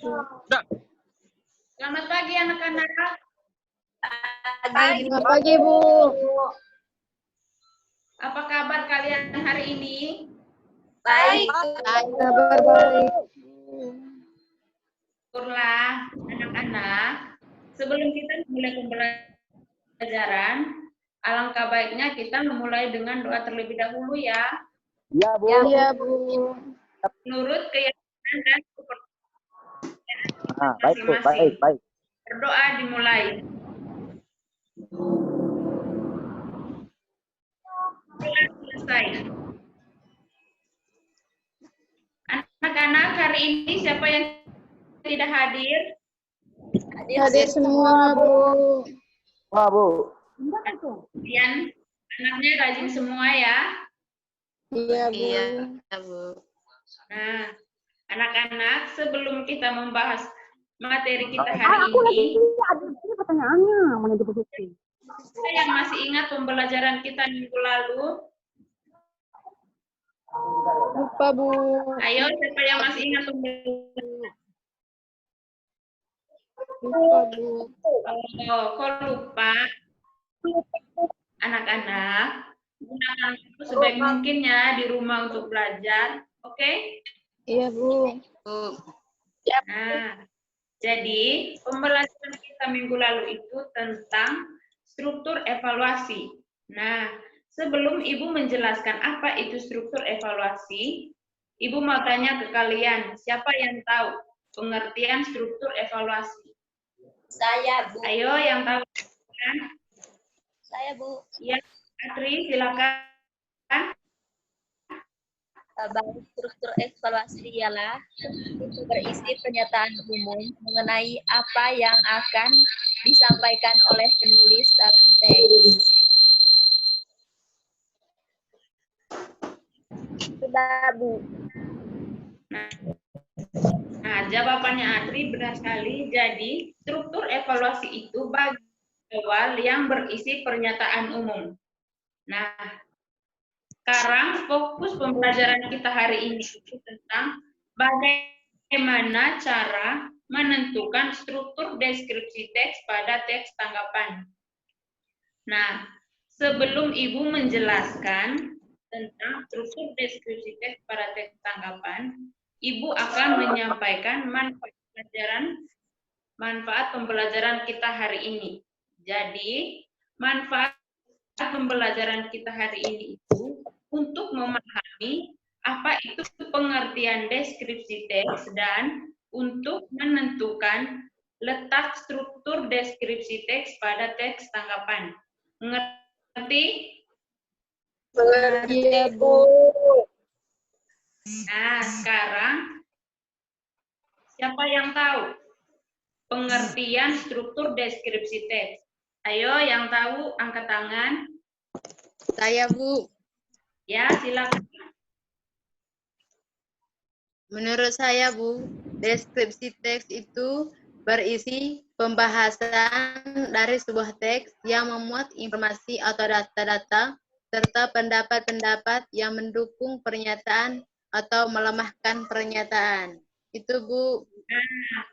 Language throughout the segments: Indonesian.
Selamat pagi anak-anak. Selamat pagi, Bu. Apa kabar kalian hari ini? Baik. Kabar baik. Syukurlah anak-anak. Sebelum kita mulai pembelajaran, alangkah baiknya kita memulai dengan doa terlebih dahulu ya. Ya, Bu. Iya, Bu. Menurut keyakinan dan kepercayaan Baik, Bu. masing-masing. Baik. Berdoa dimulai. Selesai. Anak-anak, hari ini siapa yang tidak hadir? Hadir semua, Bu. Wah, Bu. Kalian anaknya rajin semua ya. Iya, Bu. Bu. Nah, anak-anak, sebelum kita membahas materi kita hari ini, siapa yang masih ingat pembelajaran kita minggu lalu? Lupa, Bu. Ayo, siapa yang masih ingat pembelajaran? Lupa, Bu. Oh, kok lupa? Anak-anak, gunakan waktu sebaik mungkin ya di rumah untuk belajar, oke? Iya, Bu. Nah, jadi pembelajaran kita minggu lalu itu tentang struktur evaluasi. Nah, sebelum Ibu menjelaskan apa itu struktur evaluasi, Ibu mau tanya ke kalian, siapa yang tahu pengertian struktur evaluasi? Saya, Bu. Ayo yang tahu. Kan? Saya, Bu. Ya, Atri, silakan. Baik, struktur evaluasi ialah berisi pernyataan umum mengenai apa yang akan disampaikan oleh penulis dalam teks. Sudah, Bu. Nah, jawabannya Atri benar sekali. Jadi, struktur evaluasi itu bagian awal yang berisi pernyataan umum. Nah, sekarang fokus pembelajaran kita hari ini itu tentang bagaimana cara menentukan struktur deskripsi teks pada teks tanggapan. Nah, sebelum Ibu menjelaskan tentang struktur deskripsi teks pada teks tanggapan, Ibu akan menyampaikan manfaat pembelajaran kita hari ini. Jadi, manfaat pembelajaran kita hari ini itu untuk memahami apa itu pengertian deskripsi teks dan untuk menentukan letak struktur deskripsi teks pada teks tanggapan. Mengerti? Iya, Bu. Nah, sekarang siapa yang tahu pengertian struktur deskripsi teks? Ayo, yang tahu angkat tangan. Saya, Bu. Ya, silakan. Menurut saya, Bu, deskripsi teks itu berisi pembahasan dari sebuah teks yang memuat informasi atau data-data serta pendapat-pendapat yang mendukung pernyataan atau melemahkan pernyataan. Itu, Bu. Nah,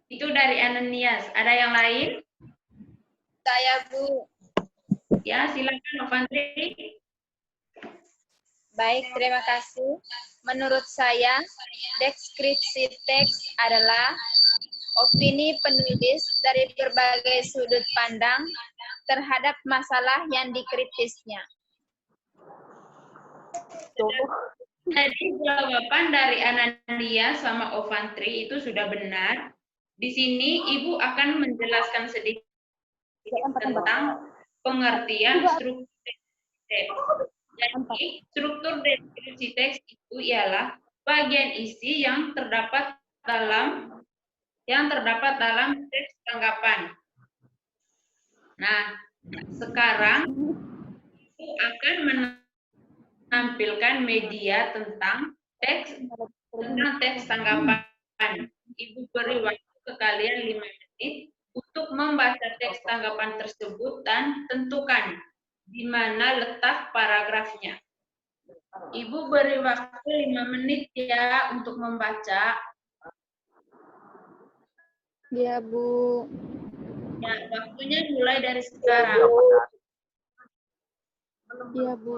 itu dari Ananias. Ada yang lain? Saya, Bu. Ya, silakan Novantri. Baik, terima kasih. Menurut saya, deskripsi teks adalah opini penulis dari berbagai sudut pandang terhadap masalah yang dikritisnya. Jadi jawaban dari Ananias sama Ovantri itu sudah benar. Di sini Ibu akan menjelaskan sedikit tentang pengertian struktur teks. Jadi, struktur deskripsi teks itu ialah bagian isi yang terdapat dalam teks tanggapan. Nah, sekarang Ibu akan menampilkan media tentang teks tanggapan. Ibu beri waktu ke kalian 5 menit untuk membaca teks tanggapan tersebut dan tentukan di mana letak paragrafnya. Ibu beri waktu 5 menit ya untuk membaca. Iya, Bu. Ya, waktunya mulai dari sekarang. Iya, Bu.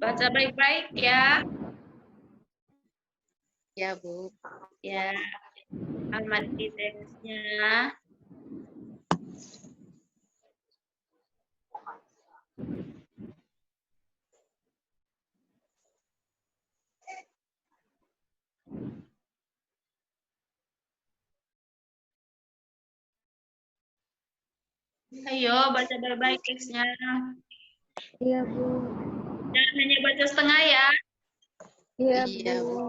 Baca baik-baik ya. Ya, Bu. Ya, amati teksnya. Ayo, baca baik-baik teksnya. Iya, Bu. Jangan hanya baca setengah ya. Iya, Iya, Bu.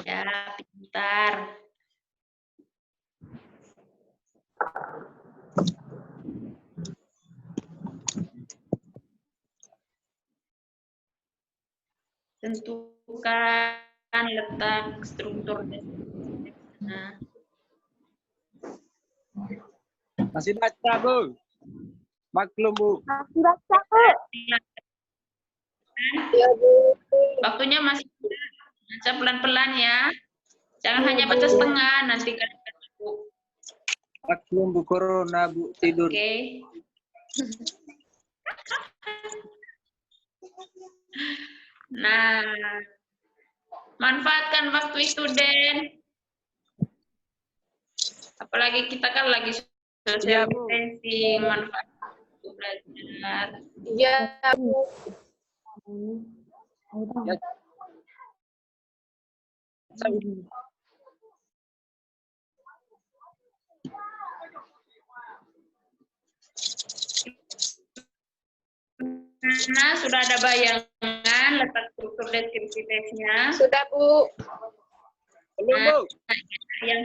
Ya, pintar. Tentukan letak struktur teksnya. Masih baca, Bu. Maklum, Bu. Waktunya masih baca pelan-pelan ya. Jangan hanya baca setengah, nanti kan. Maklum, Bu. Corona, Bu. Tidur. Oke. Nah, manfaatkan waktu itu, Den. Apalagi kita kan lagi social Iya, Bu. distancing, manfaatkan waktu belajar. Iya, Bu. Ya. Nah, sudah ada bayangan letak struktur deskripsi teksnya. Sudah, Bu. Belum, Bu. Yang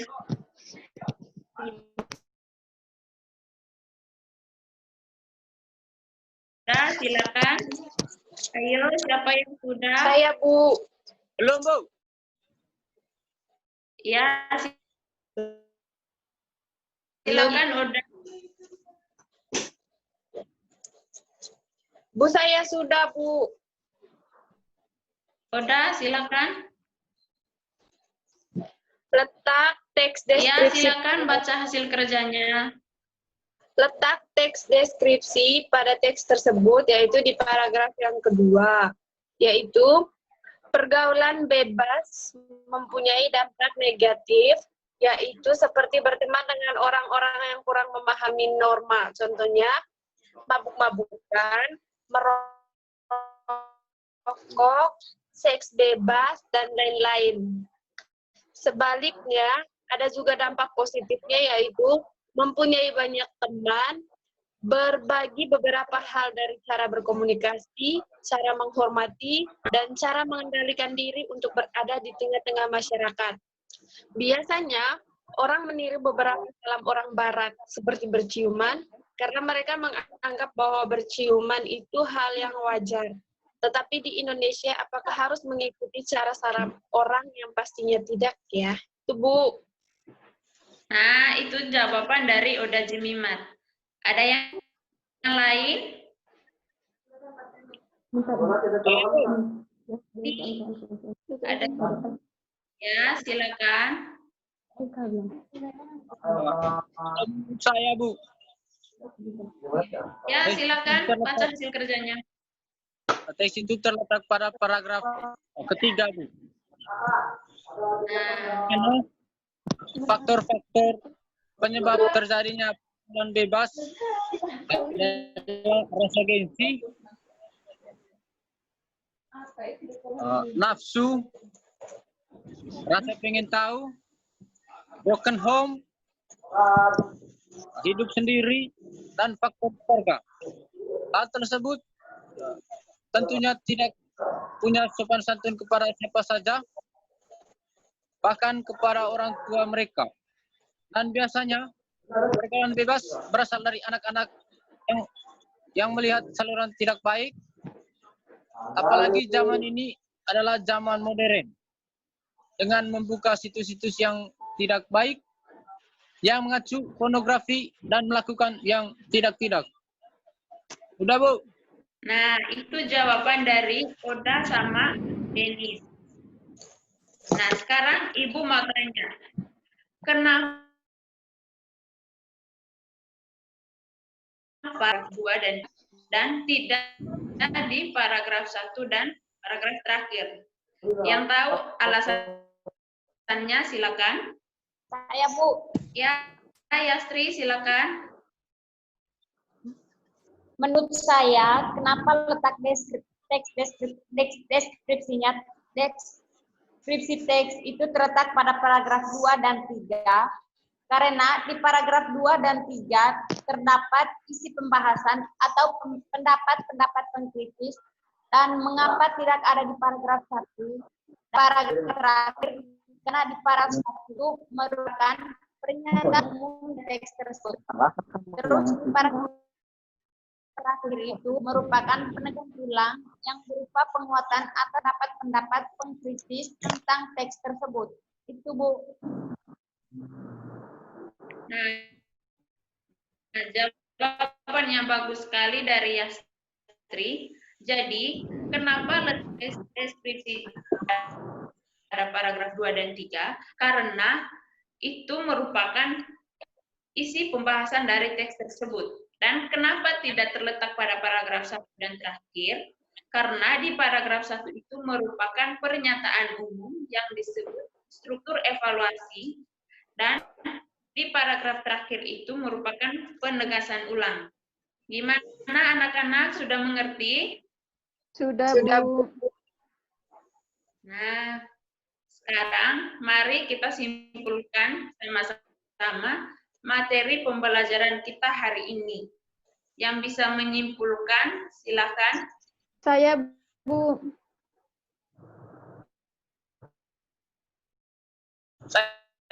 sudah, silakan. Ayo, siapa yang sudah? Saya, Bu. Belum, Bu. Ya, silakan udah. Bu, saya sudah, Bu. Udah, silakan. Letak teks Ya, deskripsi. silakan baca hasil kerjanya. Letak teks deskripsi pada teks tersebut, yaitu di paragraf yang kedua, yaitu pergaulan bebas mempunyai dampak negatif, yaitu seperti berteman dengan orang-orang yang kurang memahami norma. Contohnya, mabuk-mabukan, merokok, seks bebas, dan lain-lain. Sebaliknya, ada juga dampak positifnya, yaitu mempunyai banyak teman, berbagi beberapa hal dari cara berkomunikasi, cara menghormati, dan cara mengendalikan diri untuk berada di tengah-tengah masyarakat. Biasanya, orang meniru beberapa salam orang barat, seperti berciuman, karena mereka menganggap bahwa berciuman itu hal yang wajar. Tetapi di Indonesia, apakah harus mengikuti cara salam orang yang pastinya tidak ya? Itu, Bu. Nah, itu jawaban dari Oda Jemimat. Ada yang lain? Ada? Ya, silakan. Saya, Bu. Ya, silakan baca hasil kerjanya. Teks itu terletak pada paragraf ketiga, Bu. Nah, Faktor-faktor penyebab terjadinya pergaulan bebas adalah rasa gengsi, nafsu, rasa pengen tahu, broken home, hidup sendiri, dan faktor keluarga. Hal tersebut tentunya tidak punya sopan santun kepada siapa saja, bahkan kepada orang tua mereka. Dan biasanya pergaulan bebas berasal dari anak-anak yang melihat saluran tidak baik, apalagi zaman ini adalah zaman modern. Dengan membuka situs-situs yang tidak baik, yang mengacu pornografi dan melakukan yang tidak-tidak. Udah, Bu? Nah, itu jawaban dari Oda sama Denis. Nah, sekarang Ibu mau tanya, kenapa paragraf 2 dan tidak di paragraf 1 dan paragraf terakhir? Yang tahu alasannya silakan. Saya, Bu. Ya, Yastri silakan. Menurut saya, kenapa letak deskripsinya, deskripsi teks itu terletak pada paragraf 2 dan 3, karena di paragraf 2 dan 3 terdapat isi pembahasan atau pendapat-pendapat pengkritis, dan mengapa tidak ada di paragraf 1, paragraf terakhir, karena di paragraf 1 merupakan pernyataan umum teks tersebut. Terus di paragraf terakhir itu merupakan penegasan ulang yang berupa penguatan atau pendapat pengkritis tentang teks tersebut. Itu, Bu. Nah, jawaban yang bagus sekali dari Yastri. Jadi, kenapa letak deskripsi pada paragraf 2 dan 3? Karena itu merupakan isi pembahasan dari teks tersebut. Dan kenapa tidak terletak pada paragraf 1 dan terakhir? Karena di paragraf 1 itu merupakan pernyataan umum yang disebut struktur evaluasi, dan di paragraf terakhir itu merupakan penegasan ulang. Gimana anak-anak, sudah mengerti? Sudah, Bu. Nah, sekarang mari kita simpulkan sama-sama materi pembelajaran kita hari ini. Yang bisa menyimpulkan, silakan. Saya, Bu.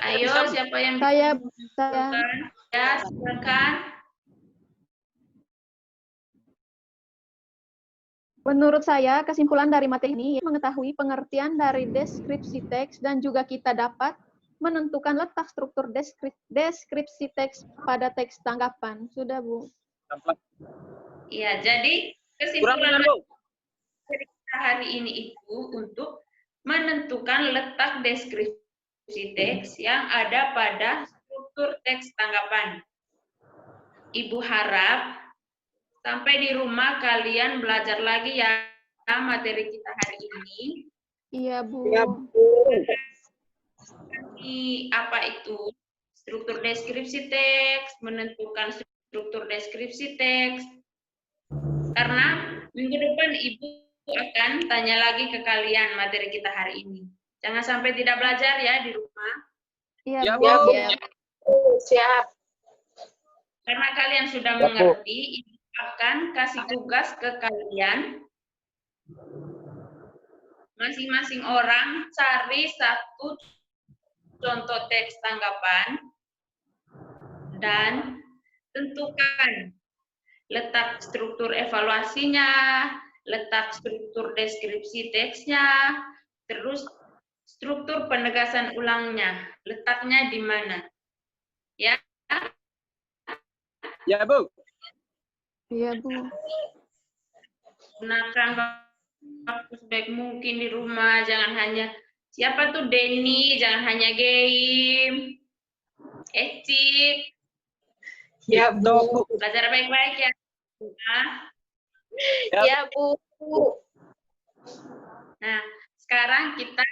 Ayo, siapa yang Saya. Ya, silakan. Menurut saya, kesimpulan dari materi ini mengetahui pengertian dari deskripsi teks dan juga kita dapat menentukan letak struktur deskripsi teks pada teks tanggapan. Sudah, Bu. Iya, jadi kesimpulan materi kita hari ini itu untuk menentukan letak deskripsi teks yang ada pada struktur teks tanggapan. Ibu harap sampai di rumah kalian belajar lagi ya materi kita hari ini. Iya, Bu. Ya, Bu. Ini apa itu? Struktur deskripsi teks, menentukan struktur deskripsi teks. Karena minggu depan Ibu akan tanya lagi ke kalian materi kita hari ini. Jangan sampai tidak belajar ya di rumah. Iya, Ya, Bu. Bu. Ya. Siap. Karena kalian sudah mengerti, Ibu akan kasih tugas ke kalian. Masing-masing orang cari satu contoh teks tanggapan dan tentukan letak struktur evaluasinya, letak struktur deskripsi teksnya, terus struktur penegasan ulangnya, letaknya di mana. Ya? Ya, Bu. Iya, Bu. Gunakan waktu sebaik mungkin di rumah, jangan hanya siapa tuh Denny, jangan hanya game. Eci, Ya, Bu. belajar baik-baik ya. Ya, Bu. Nah, sekarang kita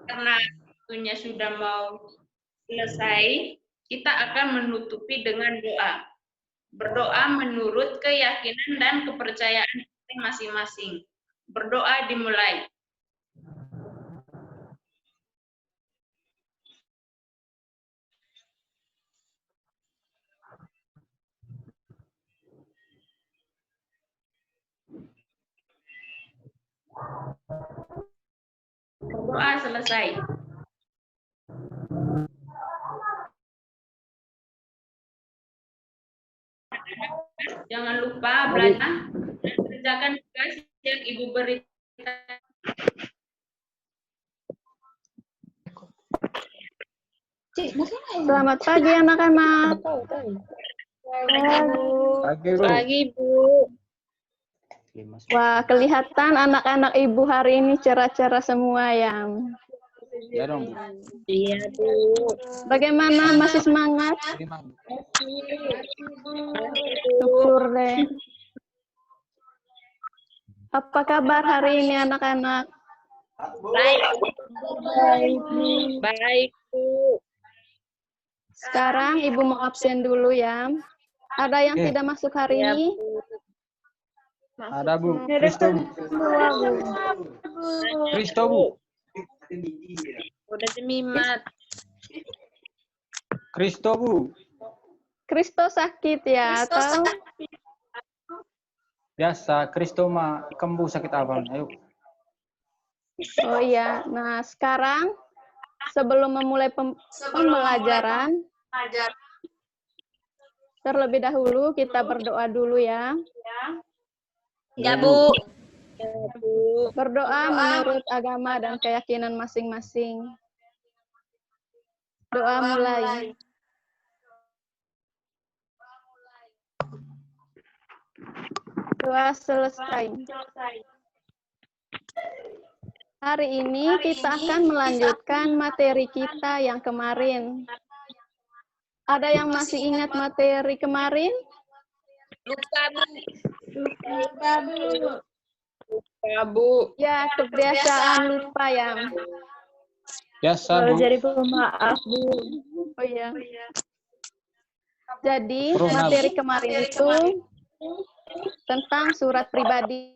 karena waktunya sudah mau selesai, kita akan menutupi dengan doa. Berdoa menurut keyakinan dan kepercayaan kita masing-masing. Berdoa dimulai. Berdoa selesai. Jangan lupa belajar dan kerjakan tugas yang Ibu berikan. Selamat pagi, anak-anak. Pagi, Bu. Wah, kelihatan anak-anak ibu hari ini cerah-cerah semua ya. Ya dong, Bu. Iya, Bu. Bagaimana? Masih semangat? Terima. Syukur deh. Apa kabar hari ini anak-anak? Baik. Baik, Bu. Sekarang ibu mau absen dulu ya. Ada yang Oke. tidak masuk hari Iya, ini? Bu. Ada Bu. Kristo Bu. Kristo Bu. Udah jemimat. Kristo Bu. Kristo sakit ya atau? Biasa, Kristo mah kembuh sakit abang. Ayo. Oh iya. Nah, sekarang sebelum memulai pembelajaran, terlebih dahulu kita berdoa dulu ya. Ya, Bu. Berdoa menurut agama dan keyakinan masing-masing. Doa mulai. Doa selesai. Hari ini kita akan melanjutkan materi kita yang kemarin. Ada yang masih ingat materi kemarin? Lupa, Bu. Lupa, Bu. Ya, kebiasaan lupa ya. Biasa Bu. Jadi pemaaf, Bu. Oh iya. Jadi Pernah. materi kemarin itu tentang surat pribadi.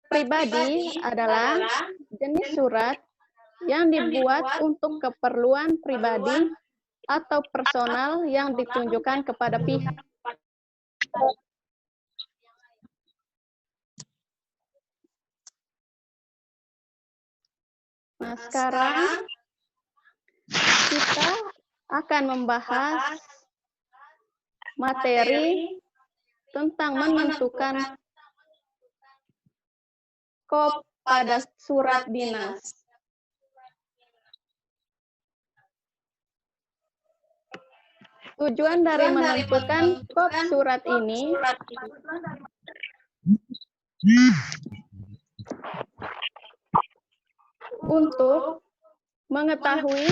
Pribadi adalah jenis surat yang dibuat untuk keperluan pribadi atau personal yang ditunjukkan kepada pihak. Nah, sekarang kita akan membahas materi tentang menentukan kop pada surat dinas. Tujuan dari menentukan kop surat ini untuk mengetahui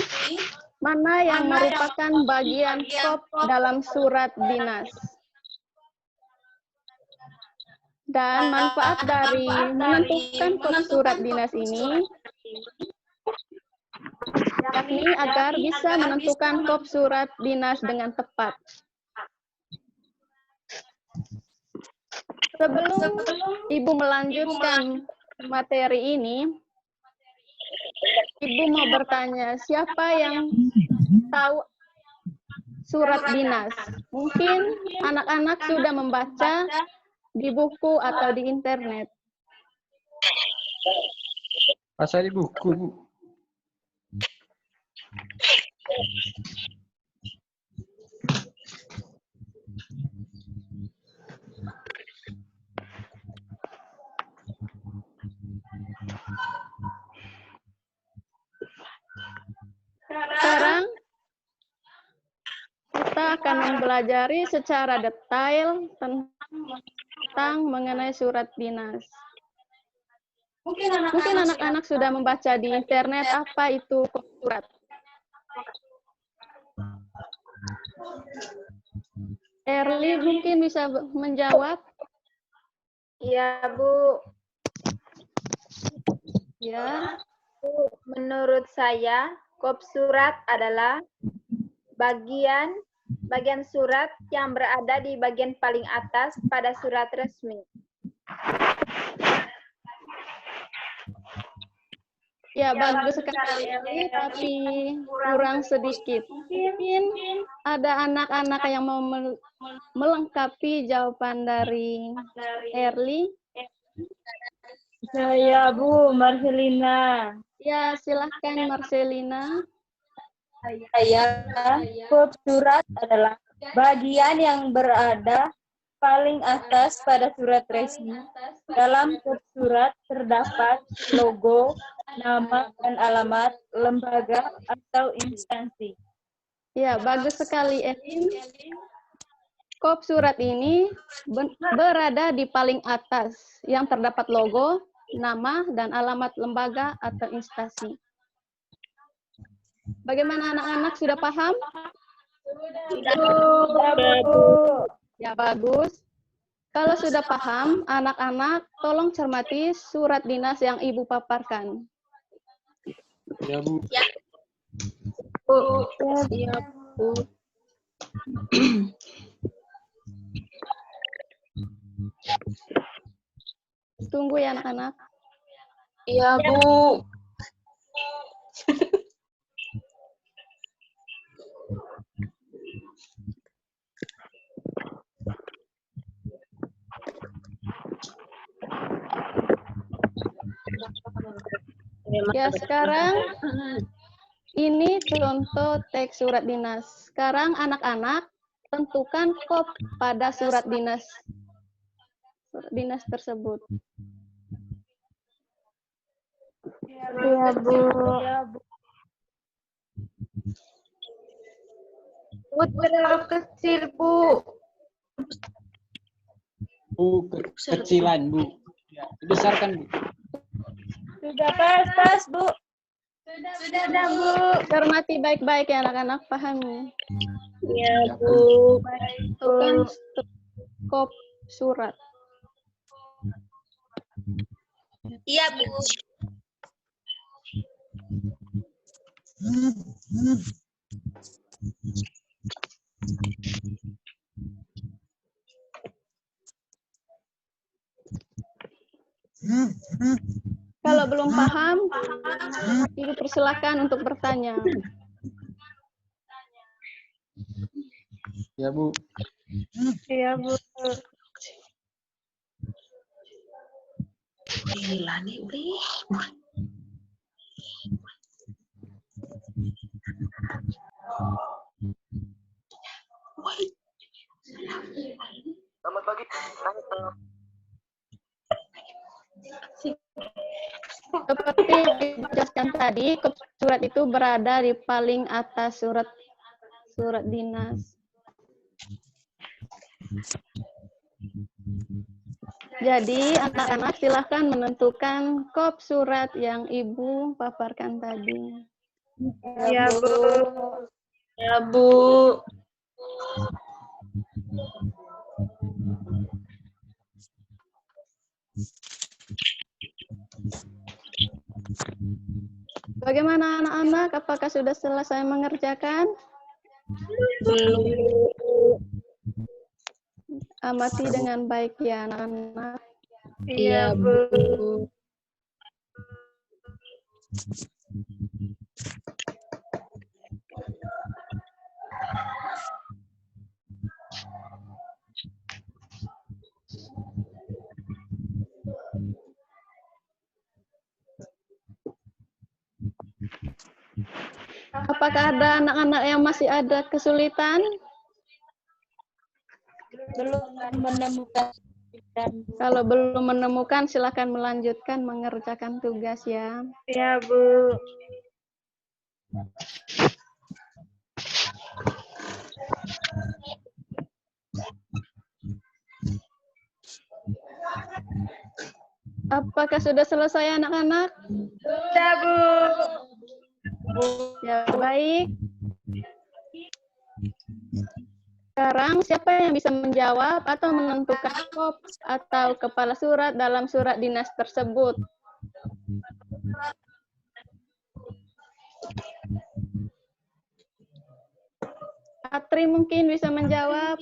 mana yang merupakan bagian kop dalam surat dinas. Dan manfaat dari menentukan kop surat dinas ini yakni agar bisa menentukan kop surat dinas dengan tepat. Sebelum Ibu melanjutkan materi ini, Ibu mau bertanya, siapa yang tahu surat dinas? Mungkin anak-anak sudah membaca di buku atau di internet. Baca di buku Bu. Sekarang kita akan mempelajari secara detail tentang mengenai surat dinas. Mungkin anak-anak sudah membaca di internet apa itu kop surat. Erli mungkin bisa menjawab. Iya, Bu. Ya. Menurut saya, kop surat adalah bagian surat yang berada di bagian paling atas pada surat resmi. Ya, bagus sekali, Erli, tapi kurang sedikit. Mungkin ada anak-anak yang mau melengkapi jawaban dari Erli. Saya Bu Marcelina. Ya, silahkan Marcelina. Saya kop surat adalah bagian yang berada paling atas pada surat resmi. Dalam kop surat terdapat logo, nama, dan alamat lembaga atau instansi. Ya, bagus sekali, Elin. Kop surat ini berada di paling atas yang terdapat logo, nama, dan alamat lembaga atau instansi. Bagaimana anak-anak, sudah paham? Ya, bagus. Kalau sudah paham, anak-anak tolong cermati surat dinas yang Ibu paparkan. Ya, Bu. Ya. Ya, Bu. Tunggu ya anak-anak. Iya, Bu. Ya, sekarang ini contoh teks surat dinas. Sekarang anak-anak tentukan kop pada surat dinas tersebut. Ya, Bu. Bu, terlalu kecil, Bu. Bu, kecilan, Bu. Ya, dibesarkan, Bu. Sudah pas, Bu. Sudah, Bu. Cermati baik-baik ya anak-anak, pahami. Iya, Bu. Tentukan kop surat. Iya, Bu. Kalau belum paham, Ibu persilakan untuk bertanya. Ya, Bu. Iya, Bu. Gila nih, udah. Selamat pagi. Seperti yang dijelaskan tadi, kop surat itu berada di paling atas surat dinas. Jadi, anak-anak silahkan menentukan kop surat yang Ibu paparkan tadi. Ya, Bu. Ya, Bu. Bagaimana anak-anak? Apakah sudah selesai mengerjakan? Belum. Amati dengan baik ya anak-anak. Iya, Bu. Apakah ada anak-anak yang masih ada kesulitan? Belum menemukan. Kalau belum menemukan, silakan melanjutkan mengerjakan tugas ya. Ya, Bu. Apakah sudah selesai anak-anak? Sudah, Bu. Ya, baik. Sekarang siapa yang bisa menjawab atau menentukan kop atau kepala surat dalam surat dinas tersebut? Atri mungkin bisa menjawab.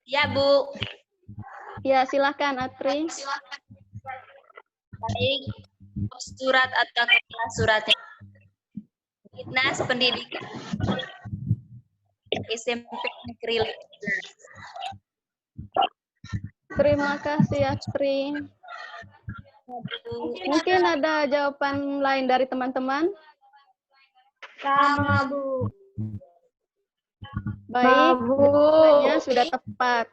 Ya, Bu. Ya, silakan Atri. Baik. Surat atau kepala suratnya. Dinas Pendidikan SMP Negeri 5. Terima kasih Atri. Mungkin ada jawaban lain dari teman-teman? Sama, Bu. Baik, jawabannya sudah tepat.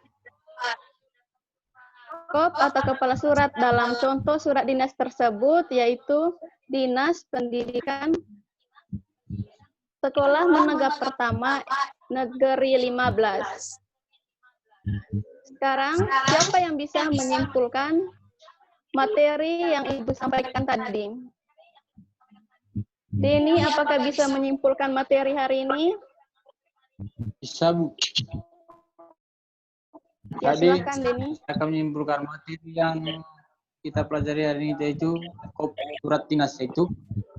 Kop atau kepala surat dalam contoh surat dinas tersebut yaitu Dinas Pendidikan Sekolah Menengah Pertama Negeri 15. Sekarang, siapa yang bisa menyimpulkan materi yang Ibu sampaikan tadi? Denny, apakah bisa menyimpulkan materi hari ini? Bisa, Bu. Ya, Tadi silakan, Denny. saya akan menyimpulkan materi yang kita pelajari hari ini, yaitu kop surat dinas, yaitu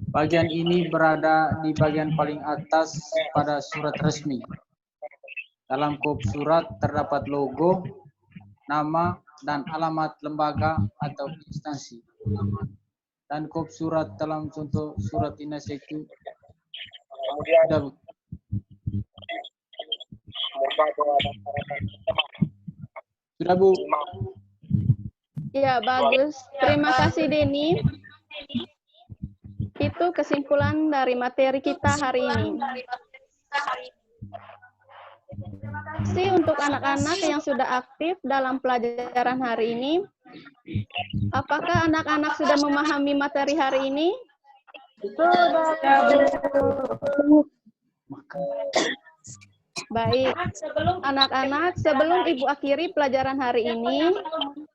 bagian ini berada di bagian paling atas pada surat resmi. Dalam kop surat terdapat logo, nama, dan alamat lembaga atau instansi. Dan kop surat dalam contoh surat dinas yaitu sudah, Bu. Sudah, Bu. Ya, bagus. Terima kasih, Denny. Itu kesimpulan dari materi kita hari ini. Terima kasih untuk anak-anak yang sudah aktif dalam pelajaran hari ini. Apakah anak-anak sudah memahami materi hari ini? Baik, anak-anak, sebelum Ibu akhiri pelajaran hari ini,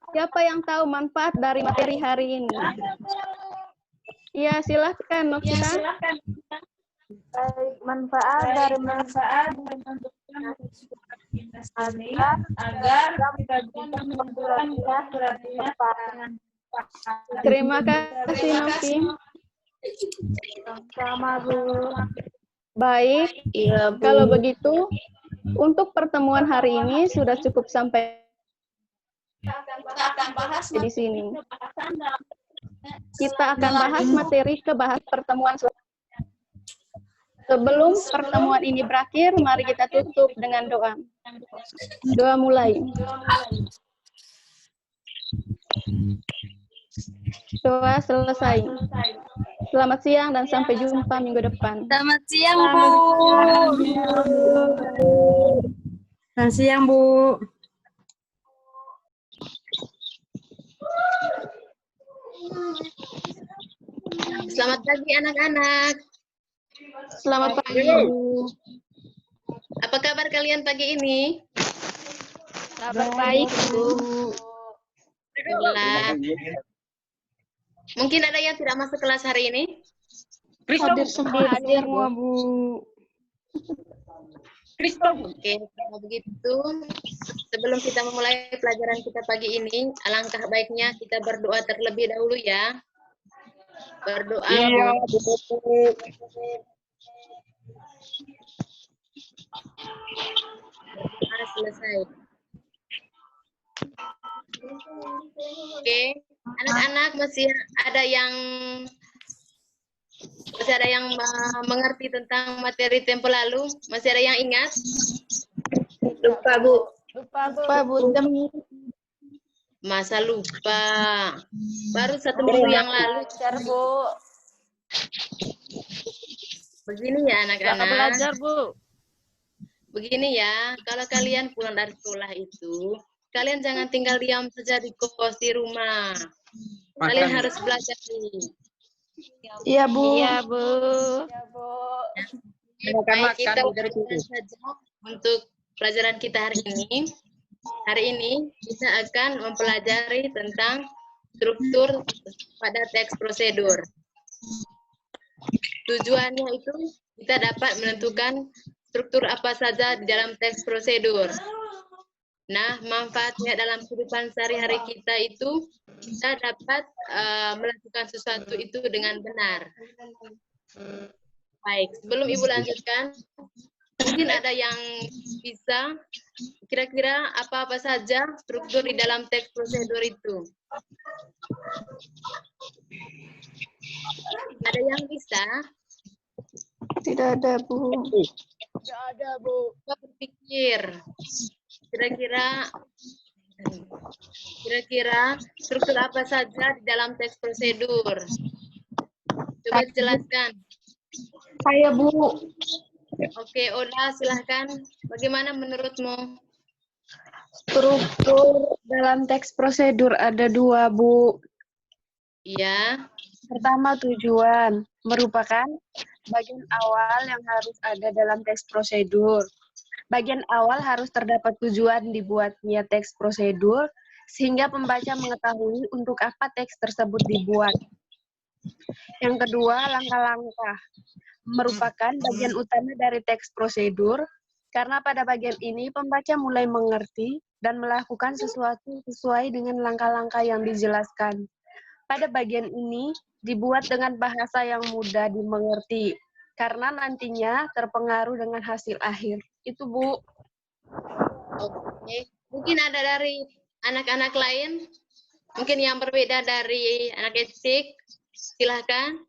siapa yang tahu manfaat dari materi hari ini? Ya, silahkan, Novita. Baik, manfaat dari agar kita bisa menentukan surat-suratnya. Terima kasih, Novi. Sama, Bu. Baik, kalau begitu, untuk pertemuan hari ini sudah cukup sampai di sini. Kita akan bahas materi kebahas pertemuan. Sebelum pertemuan ini berakhir, mari kita tutup dengan doa. Doa mulai. Doa selesai. Selamat siang dan sampai jumpa minggu depan. Selamat siang, Bu. Selamat siang, Bu. Selamat pagi anak-anak. Selamat pagi, Bu. Apa kabar kalian pagi ini? Kabar baik, Bu. Alhamdulillah. Mungkin ada yang tidak masuk kelas hari ini? Hadir semua, Bu. Oke, kalau begitu, sebelum kita memulai pelajaran kita pagi ini, alangkah baiknya kita berdoa terlebih dahulu ya. Berdoa. Iya, Selesai. Oke, anak-anak masih ada yang mengerti tentang materi tempo lalu? Masih ada yang ingat? Lupa, Bu. Lupa, Bu. Masa lupa? Baru 1 minggu yang lalu. Bu. Begini ya anak-anak. Belajar, Bu. Begini ya, kalau kalian pulang dari sekolah itu, kalian jangan tinggal diam saja di kos di rumah. Kalian harus belajar nih. Iya, Bu. Iya, Bu. Baik, kita lanjutkan saja untuk pelajaran kita hari ini. Hari ini kita akan mempelajari tentang struktur pada teks prosedur. Tujuannya itu kita dapat menentukan struktur apa saja di dalam teks prosedur. Nah, manfaatnya dalam kehidupan sehari-hari kita itu kita dapat melakukan sesuatu itu dengan benar. Baik, sebelum Ibu lanjutkan, mungkin ada yang bisa kira-kira apa-apa saja struktur di dalam teks prosedur itu. Ada yang bisa? Tidak ada, Bu. Tidak ada, Bu. Coba berpikir. Kira-kira struktur apa saja di dalam teks prosedur? Coba jelaskan. Saya, Bu. Oke, Oda, silahkan. Bagaimana menurutmu? Struktur dalam teks prosedur ada 2, Bu. Iya. Pertama, tujuan. Merupakan bagian awal yang harus ada dalam teks prosedur. Bagian awal harus terdapat tujuan dibuatnya teks prosedur, sehingga pembaca mengetahui untuk apa teks tersebut dibuat. Yang kedua, langkah-langkah merupakan bagian utama dari teks prosedur, karena pada bagian ini pembaca mulai mengerti dan melakukan sesuatu sesuai dengan langkah-langkah yang dijelaskan. Pada bagian ini dibuat dengan bahasa yang mudah dimengerti, karena nantinya terpengaruh dengan hasil akhir. Itu, Bu. Oke. Mungkin ada dari anak-anak lain? Mungkin yang berbeda dari anak etik? Silahkan.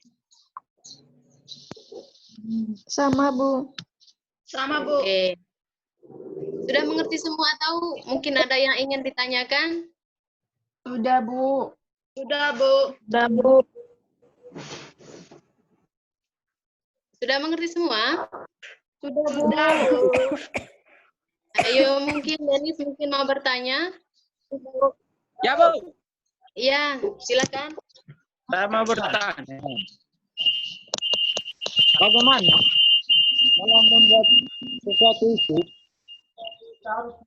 Sama, Bu. Sama, Bu. Oke. Sudah mengerti semua atau mungkin ada yang ingin ditanyakan? Sudah, Bu. Sudah, Bu. Sudah, Bu. Sudah mengerti semua? Sudah, Bu. Sudah, Bu. Ayo, mungkin Denis mungkin mau bertanya? Ya, Bu. Iya, silakan. Saya mau bertanya. Bagaimana dalam membuat sesuatu itu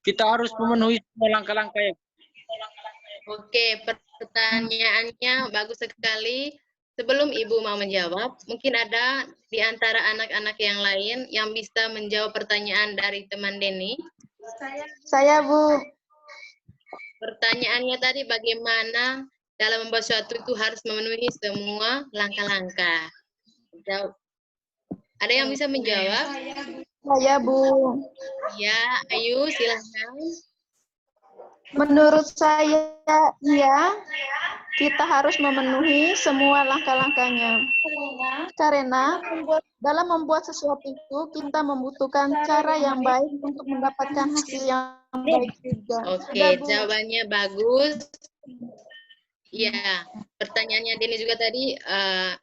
kita harus memenuhi semua langkah-langkah yang Oke, pertanyaannya bagus sekali. Sebelum Ibu mau menjawab, mungkin ada di antara anak-anak yang lain yang bisa menjawab pertanyaan dari teman Denny. Saya, Bu. Pertanyaannya tadi bagaimana dalam membuat sesuatu itu harus memenuhi semua langkah-langkah. Jawab. Ada yang bisa menjawab? Saya, Bu. Ya, ayo silahkan. Menurut saya, iya, kita harus memenuhi semua langkah-langkahnya. Karena dalam membuat sesuatu itu, kita membutuhkan cara yang baik untuk mendapatkan hasil yang baik juga. Oke, Sudah, Bu. jawabannya bagus. Ya, pertanyaannya Denny juga tadi,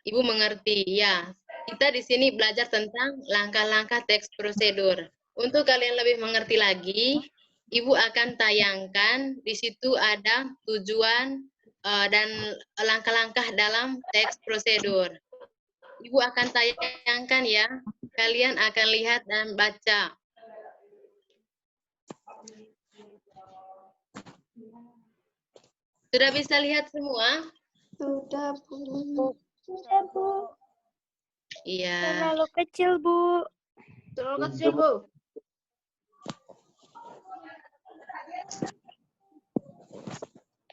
Ibu mengerti. Ya, kita di sini belajar tentang langkah-langkah teks prosedur. Untuk kalian lebih mengerti lagi, Ibu akan tayangkan di situ ada tujuan dan langkah-langkah dalam teks prosedur. Ibu akan tayangkan ya. Kalian akan lihat dan baca. Sudah bisa lihat semua? Sudah, Bu. Sudah, Bu. Iya. Terlalu kecil, Bu. Terlalu kecil, Bu.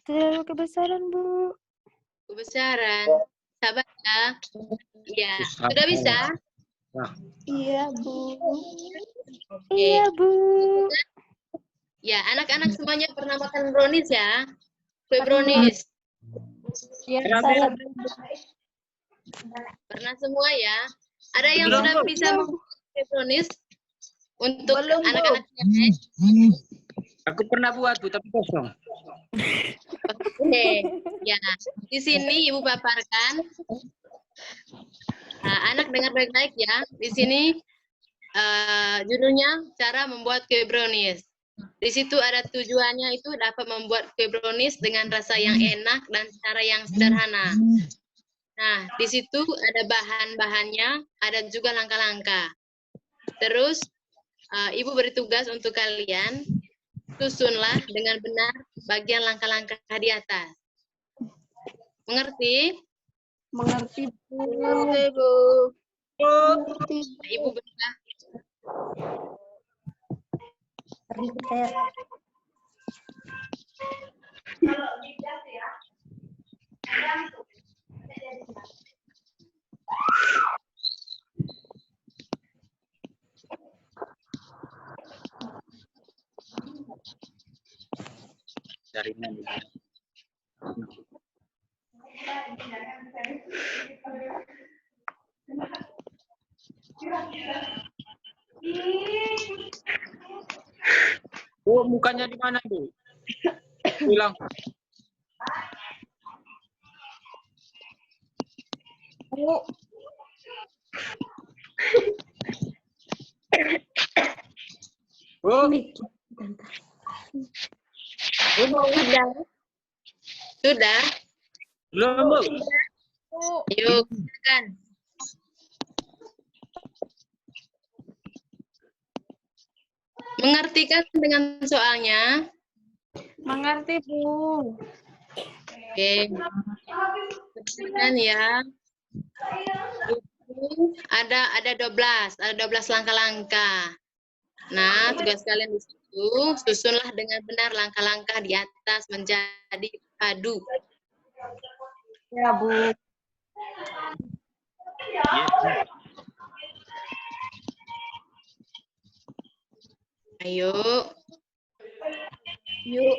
Terlalu kebesaran, Bu. Kebesaran. Sabar ya. Iya. Sudah bisa? Iya, Bu. Oke. Iya, Bu. Ya, anak-anak semuanya pernah makan brownies ya? Kue brownies. Iya, saya Pernah semua ya? Ada yang Belum, sudah Bu. bisa membuat kue brownies? Untuk Belum, Bu. anak-anak yang Aku pernah buat, Bu, tapi kosong. Oke. Ya, di sini Ibu paparkan. Nah, anak dengar baik-baik ya. Di sini judulnya cara membuat kue brownies. Di situ ada tujuannya itu dapat membuat kue brownies dengan rasa yang enak dan cara yang sederhana. Nah, di situ ada bahan-bahannya, ada juga langkah-langkah. Terus, Ibu beri tugas untuk kalian, susunlah dengan benar bagian langkah-langkah di atas. Mengerti? Mengerti, Bu. Mengerti, Bu. mengerti. Ibu berilah. Jaringan. Bu, mukanya di mana, Bu? Bilang. Bu. Bu. Sudah? Belum, Bu. Yuk, silakan. Mengerti kan dengan soalnya? Mengerti, Bu. Oke. Perhatikan ya. Ada 12 langkah-langkah. Nah, tugas kalian di situ, susunlah dengan benar langkah-langkah di atas menjadi padu. Ya, Bu. Ayo. Yuk.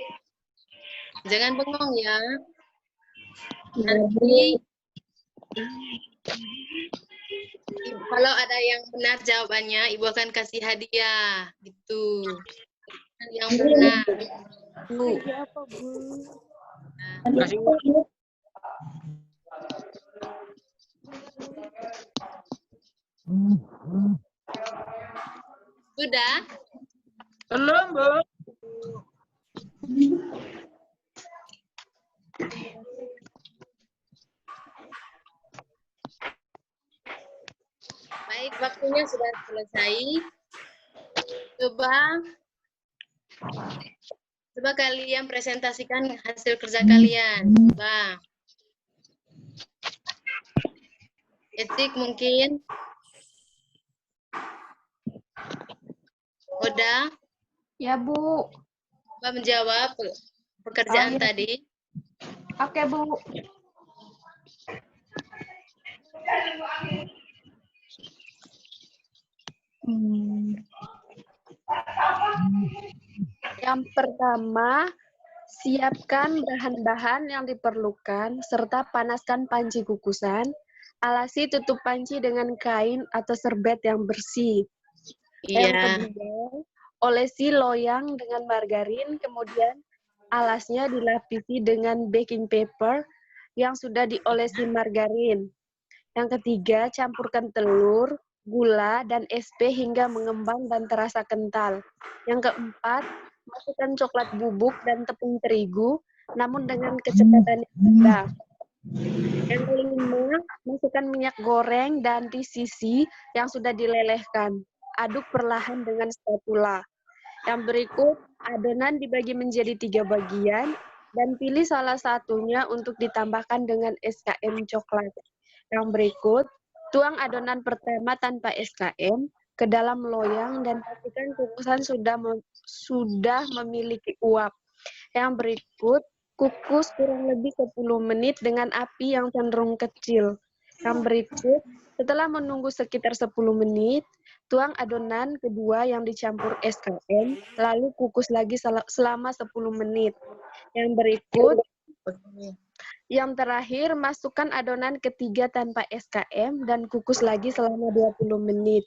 Jangan bengong ya. Nanti kalau ada yang benar jawabannya, Ibu akan kasih hadiah. Gitu. Yang benar. Bu. Apa, Bu? Kasih Sudah? Belum, Bu. Baik, waktunya sudah selesai. Coba kalian presentasikan hasil kerja kalian. Coba. Etik mungkin. Udah? Ya, Bu. Coba menjawab pekerjaan Oh, iya. tadi. Oke, Bu. Yang pertama, siapkan bahan-bahan yang diperlukan, serta panaskan panci kukusan. Alasi tutup panci dengan kain atau serbet yang bersih. Yang Iya. kedua, olesi loyang dengan margarin, kemudian alasnya dilapisi dengan baking paper yang sudah diolesi margarin. Yang ketiga, campurkan telur, gula, dan SP hingga mengembang dan terasa kental. Yang keempat, masukkan coklat bubuk dan tepung terigu, namun dengan kecepatan yang rendah. Yang kelima, masukkan minyak goreng dan sisi yang sudah dilelehkan. Aduk perlahan dengan spatula. Yang berikut, adonan dibagi menjadi 3 bagian, dan pilih salah satunya untuk ditambahkan dengan SKM coklat. Yang berikut, tuang adonan pertama tanpa SKM ke dalam loyang dan pastikan kukusan sudah memiliki uap. Yang berikut, kukus kurang lebih 10 menit dengan api yang cenderung kecil. Yang berikut, setelah menunggu sekitar 10 menit, tuang adonan kedua yang dicampur SKM, lalu kukus lagi selama 10 menit. Yang berikut, yang terakhir, masukkan adonan ketiga tanpa SKM dan kukus lagi selama 20 menit.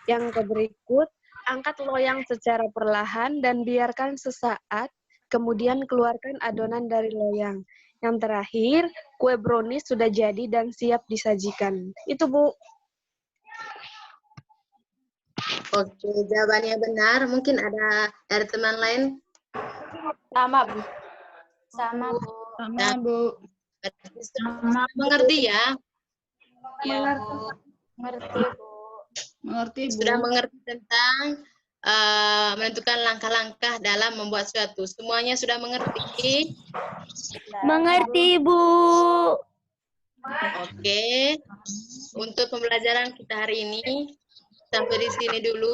Yang berikut, angkat loyang secara perlahan dan biarkan sesaat, kemudian keluarkan adonan dari loyang. Yang terakhir, kue brownies sudah jadi dan siap disajikan. Itu, Bu. Oke, jawabannya benar. Mungkin ada dari teman lain. Sama, Bu. Sama, Bu. Sama, Bu. Mengerti ya? Ya, Bu. Mengerti, Bu. Mengerti, Bu. Sudah mengerti tentang menentukan langkah-langkah dalam membuat suatu. Semuanya sudah mengerti? Mengerti, Bu. Oke. Untuk pembelajaran kita hari ini, sampai di sini dulu.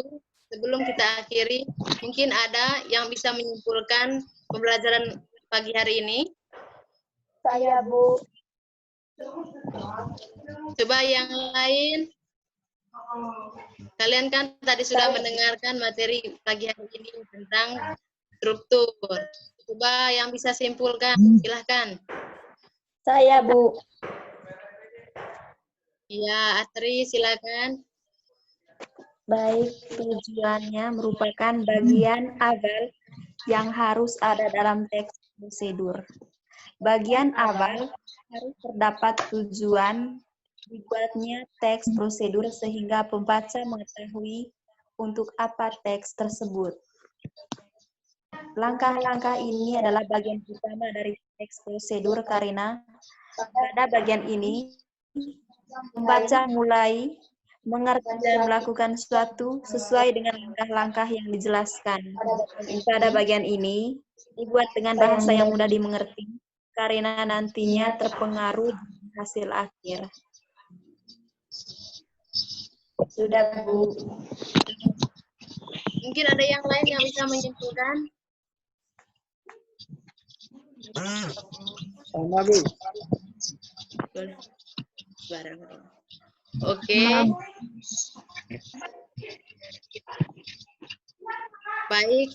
Sebelum kita akhiri, mungkin ada yang bisa menyimpulkan pembelajaran pagi hari ini? Saya, Bu. Coba yang lain. Kalian kan tadi sudah mendengarkan materi pagi hari ini tentang struktur. Coba yang bisa simpulkan, silahkan. Saya, Bu. Ya, Atri, silakan. Baik, tujuannya merupakan bagian awal yang harus ada dalam teks prosedur. Bagian awal harus terdapat tujuan dibuatnya teks prosedur sehingga pembaca mengetahui untuk apa teks tersebut. Langkah-langkah ini adalah bagian utama dari teks prosedur karena pada bagian ini pembaca mulai mengerti dan melakukan sesuatu sesuai dengan langkah-langkah yang dijelaskan. Pada bagian ini dibuat dengan bahasa yang mudah dimengerti karena nantinya terpengaruh dengan hasil akhir. Sudah, Bu. Mungkin ada yang lain yang bisa menyimpulkan? Sama, Bu. Boleh. Bareng. Oke. Baik,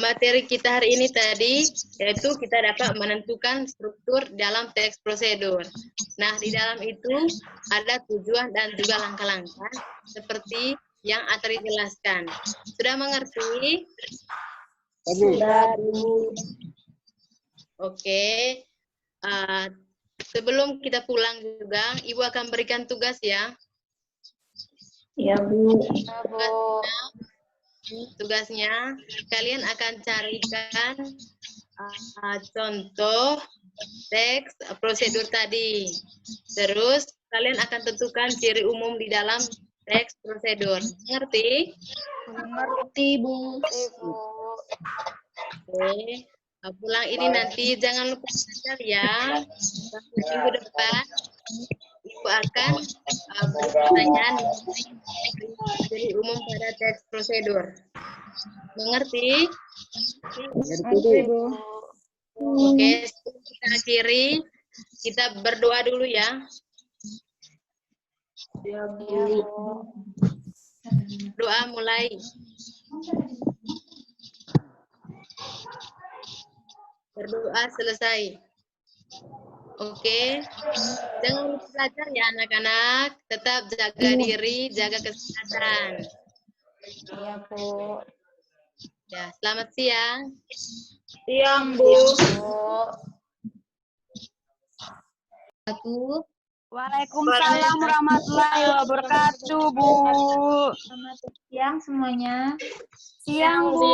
materi kita hari ini tadi yaitu kita dapat menentukan struktur dalam teks prosedur. Nah, di dalam itu ada tujuan dan juga langkah-langkah seperti yang Atri jelaskan. Sudah mengerti? Sudah, Bu. Oke. Sebelum kita pulang juga, Ibu akan berikan tugas ya. Ya, Bu. Tugasnya, kalian akan carikan contoh teks prosedur tadi. Terus, kalian akan tentukan ciri umum di dalam teks prosedur. Ngerti? Mengerti, Bu. Oke. Pulang ini nanti jangan lupa belajar ya. Minggu depan Ibu akan beri pertanyaan dari umum pada teks prosedur. Mengerti? Mengerti, Bu. Oke, sebelum kita akhiri, kita berdoa dulu ya. Doa mulai. Berdoa selesai. Oke. Jangan lupa belajar ya anak-anak. Tetap jaga diri, jaga kesehatan. Iya, Bu. Ya, selamat siang. Siang, Bu. Waalaikumsalam warahmatullahi wabarakatuh, Bu. Selamat siang semuanya. Siang, Bu.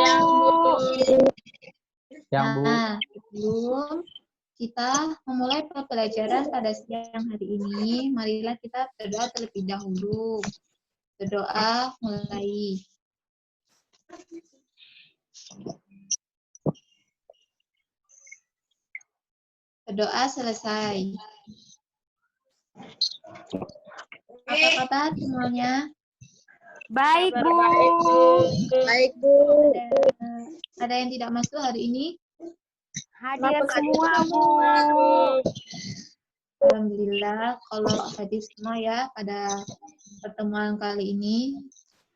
Yang Bu. Nah, sebelum kita memulai pembelajaran pada siang hari ini, marilah kita berdoa terlebih dahulu. Berdoa mulai. Berdoa selesai. Apa kabar semuanya? Baik, Bu. Baik, Bu. Ada yang tidak masuk hari ini? Hadir semua, Bu. Alhamdulillah kalau hadir semua ya pada pertemuan kali ini.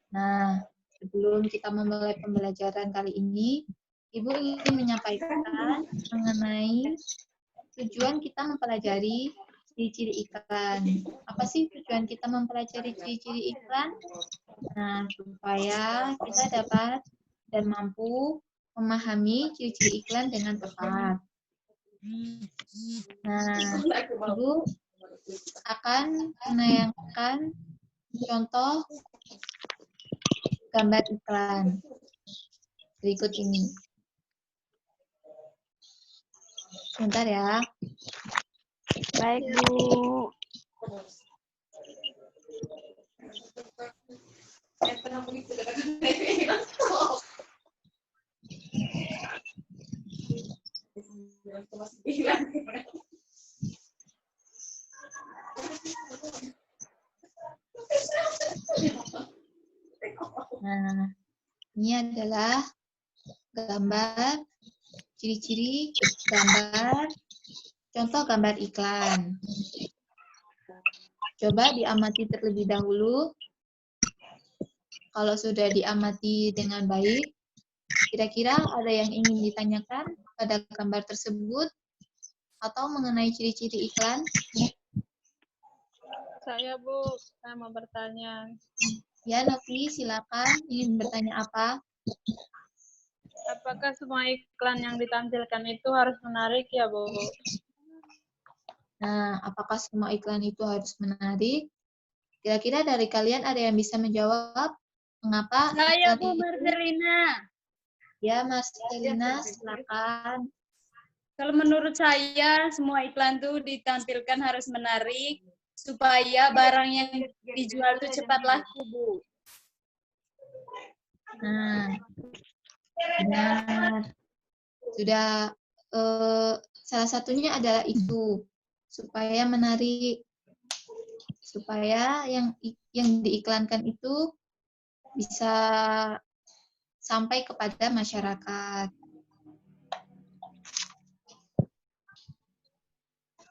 Nah, sebelum kita memulai pembelajaran kali ini, Ibu ingin menyampaikan mengenai tujuan kita mempelajari ciri-ciri iklan. Apa sih tujuan kita mempelajari ciri-ciri iklan? Nah, supaya kita dapat dan mampu memahami ciri-ciri iklan dengan tepat. Nah, Ibu akan menayangkan contoh gambar iklan berikut ini. Sebentar ya. Baik, Bu. Nah, ini adalah gambar ciri-ciri gambar contoh gambar iklan. Coba diamati terlebih dahulu. Kalau sudah diamati dengan baik, kira-kira ada yang ingin ditanyakan pada gambar tersebut atau mengenai ciri-ciri iklan? Saya, Bu, saya mau bertanya. Ya, Novi, silakan. Ingin bertanya apa? Apakah semua iklan yang ditampilkan itu harus menarik ya, Bu? Nah, apakah semua iklan itu harus menarik? Kira-kira dari kalian ada yang bisa menjawab? Mengapa? Saya, iklan Bu, itu- Marcelina. Ya, Mas Elina, silakan. Kalau menurut saya, semua iklan itu ditampilkan harus menarik supaya barang yang dijual itu cepat laku, Bu. Nah, benar. Sudah salah satunya adalah itu, supaya menarik, supaya yang diiklankan itu bisa sampai kepada masyarakat.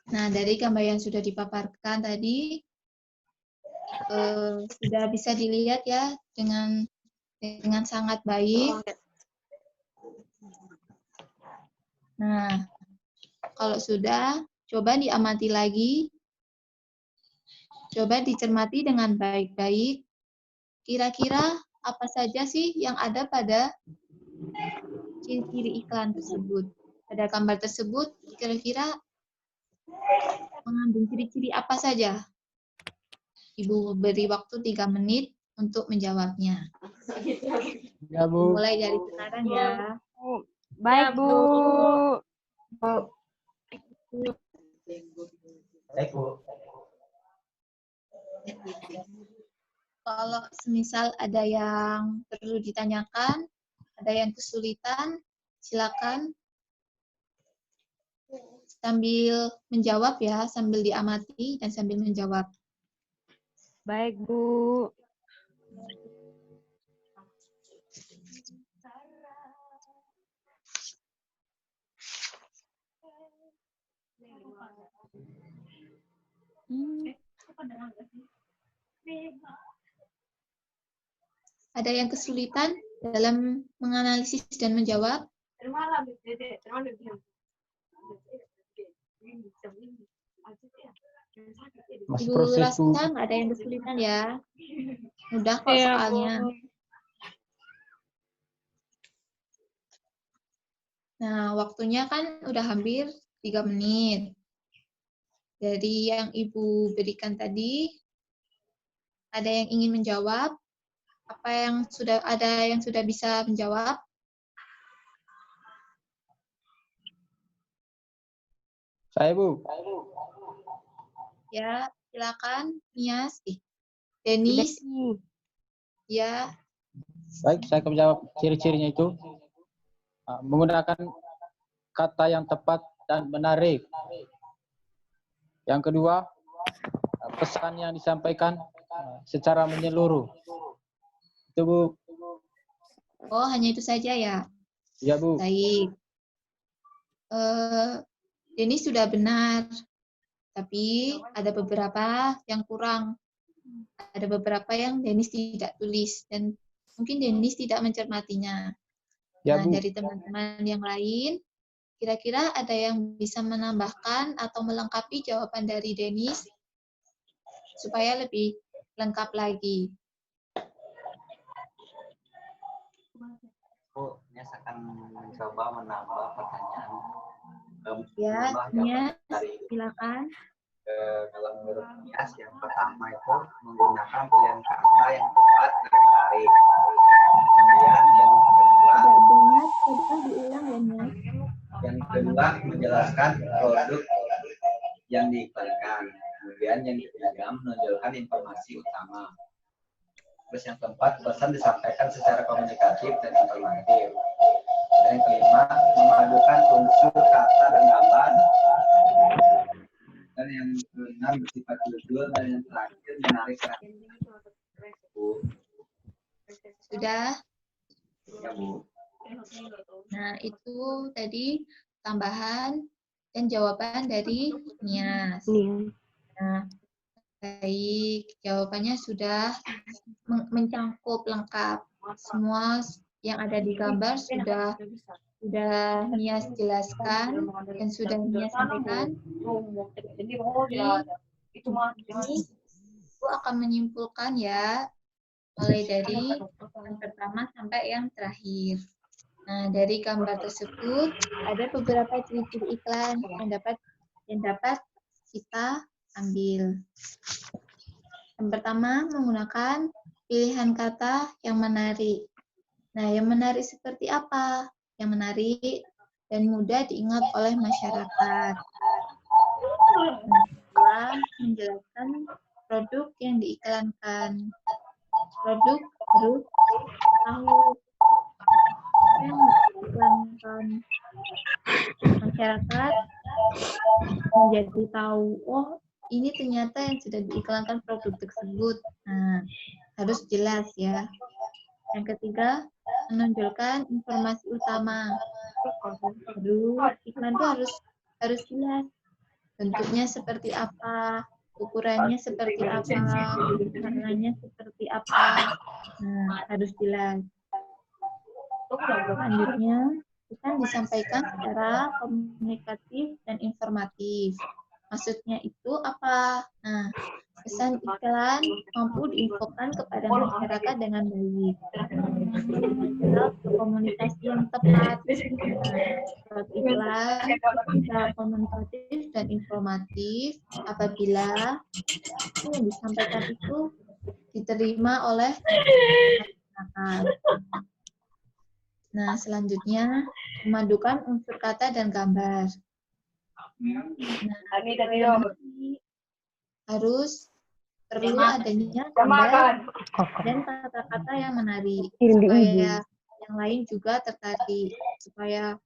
Nah, dari gambar yang sudah dipaparkan tadi, sudah bisa dilihat ya dengan sangat baik. Nah, kalau sudah, coba diamati lagi, coba dicermati dengan baik-baik. Kira-kira apa saja sih yang ada pada ciri-ciri iklan tersebut? Pada gambar tersebut, kira-kira mengandung ciri-ciri apa saja? Ibu beri waktu 3 menit untuk menjawabnya. Ya, Bu. Mulai dari sekarang ya. Baik, Bu. Baik, Bu. Kalau semisal ada yang perlu ditanyakan, ada yang kesulitan, silakan sambil menjawab ya, sambil diamati dan sambil menjawab. Baik, Bu. Ada yang kesulitan dalam menganalisis dan menjawab? Masih Ibu proses, rasa Bu. nggak ada yang kesulitan ya? Mudah kok Iya, Bu. soalnya. Nah, waktunya kan udah hampir 3 menit. Dari yang Ibu berikan tadi, ada yang ingin menjawab? Apa yang sudah bisa menjawab? Saya, Bu. Ya, silakan. Nias, Denis. Ya, Baik, saya akan menjawab ciri-cirinya itu. Menggunakan kata yang tepat dan menarik. Yang kedua, pesan yang disampaikan secara menyeluruh. Itu, Bu. oh hanya itu saja ya? Iya, Bu. Baik. Denis sudah benar, tapi ada beberapa yang kurang. Ada beberapa yang Denis tidak tulis, dan mungkin Denis tidak mencermatinya. Ya, Nah, Bu. dari teman-teman yang lain, kira-kira ada yang bisa menambahkan atau melengkapi jawaban dari Denis supaya lebih lengkap lagi. Bu, Nias akan mencoba menambah pertanyaan. Ya, Nias, Dari silakan. kalau menurut Nias, yang pertama itu menggunakan pilihan kata yang tepat dan menarik. Kemudian yang kedua, Dengar, coba diulang ya, Nias. yang kedua menjelaskan produk yang diiklankan. Kemudian yang ketiga menonjolkan informasi utama. Terus yang keempat, pesan disampaikan secara komunikatif dan informatif. Dan yang kelima, memadukan unsur kata dan gambar. Dan yang keenam bersifat jujur, dan yang terakhir menarik perhatian. Bu. Sudah? Ya, Bu. Nah, itu tadi tambahan dan jawaban dari Nias. Nah, baik, jawabannya sudah mencakup lengkap. Semua yang ada di gambar sudah Nias jelaskan dan sudah Nias sampaikan. Jadi, aku akan menyimpulkan ya, mulai dari yang pertama sampai yang terakhir. Nah, dari gambar tersebut ada beberapa ciri-ciri iklan yang dapat kita ambil. Yang pertama, menggunakan pilihan kata yang menarik. Nah, yang menarik seperti apa? Yang menarik dan mudah diingat oleh masyarakat. adalah menjelaskan produk yang diiklankan. Produk harus tahu apa yang diiklankan. Masyarakat menjadi tahu, oh ini ternyata yang sudah diiklankan produk tersebut. Nah, harus jelas ya. Yang ketiga, menonjolkan informasi utama. Aduh, iklan itu harus jelas. Bentuknya seperti apa, ukurannya seperti apa, warnanya seperti apa. Nah, harus jelas. Selanjutnya, iklan disampaikan secara komunikatif dan informatif. Maksudnya itu apa? Nah, pesan iklan mampu diinfokan kepada masyarakat dengan baik. Komunikasi yang tepat. Surat iklan secara komunikatif dan informatif apabila yang disampaikan itu diterima oleh masyarakat. Nah, selanjutnya memadukan unsur kata dan gambar. Nah, harus perlu adanya gambar dan kata-kata yang menarik supaya yang lain juga tertarik, supaya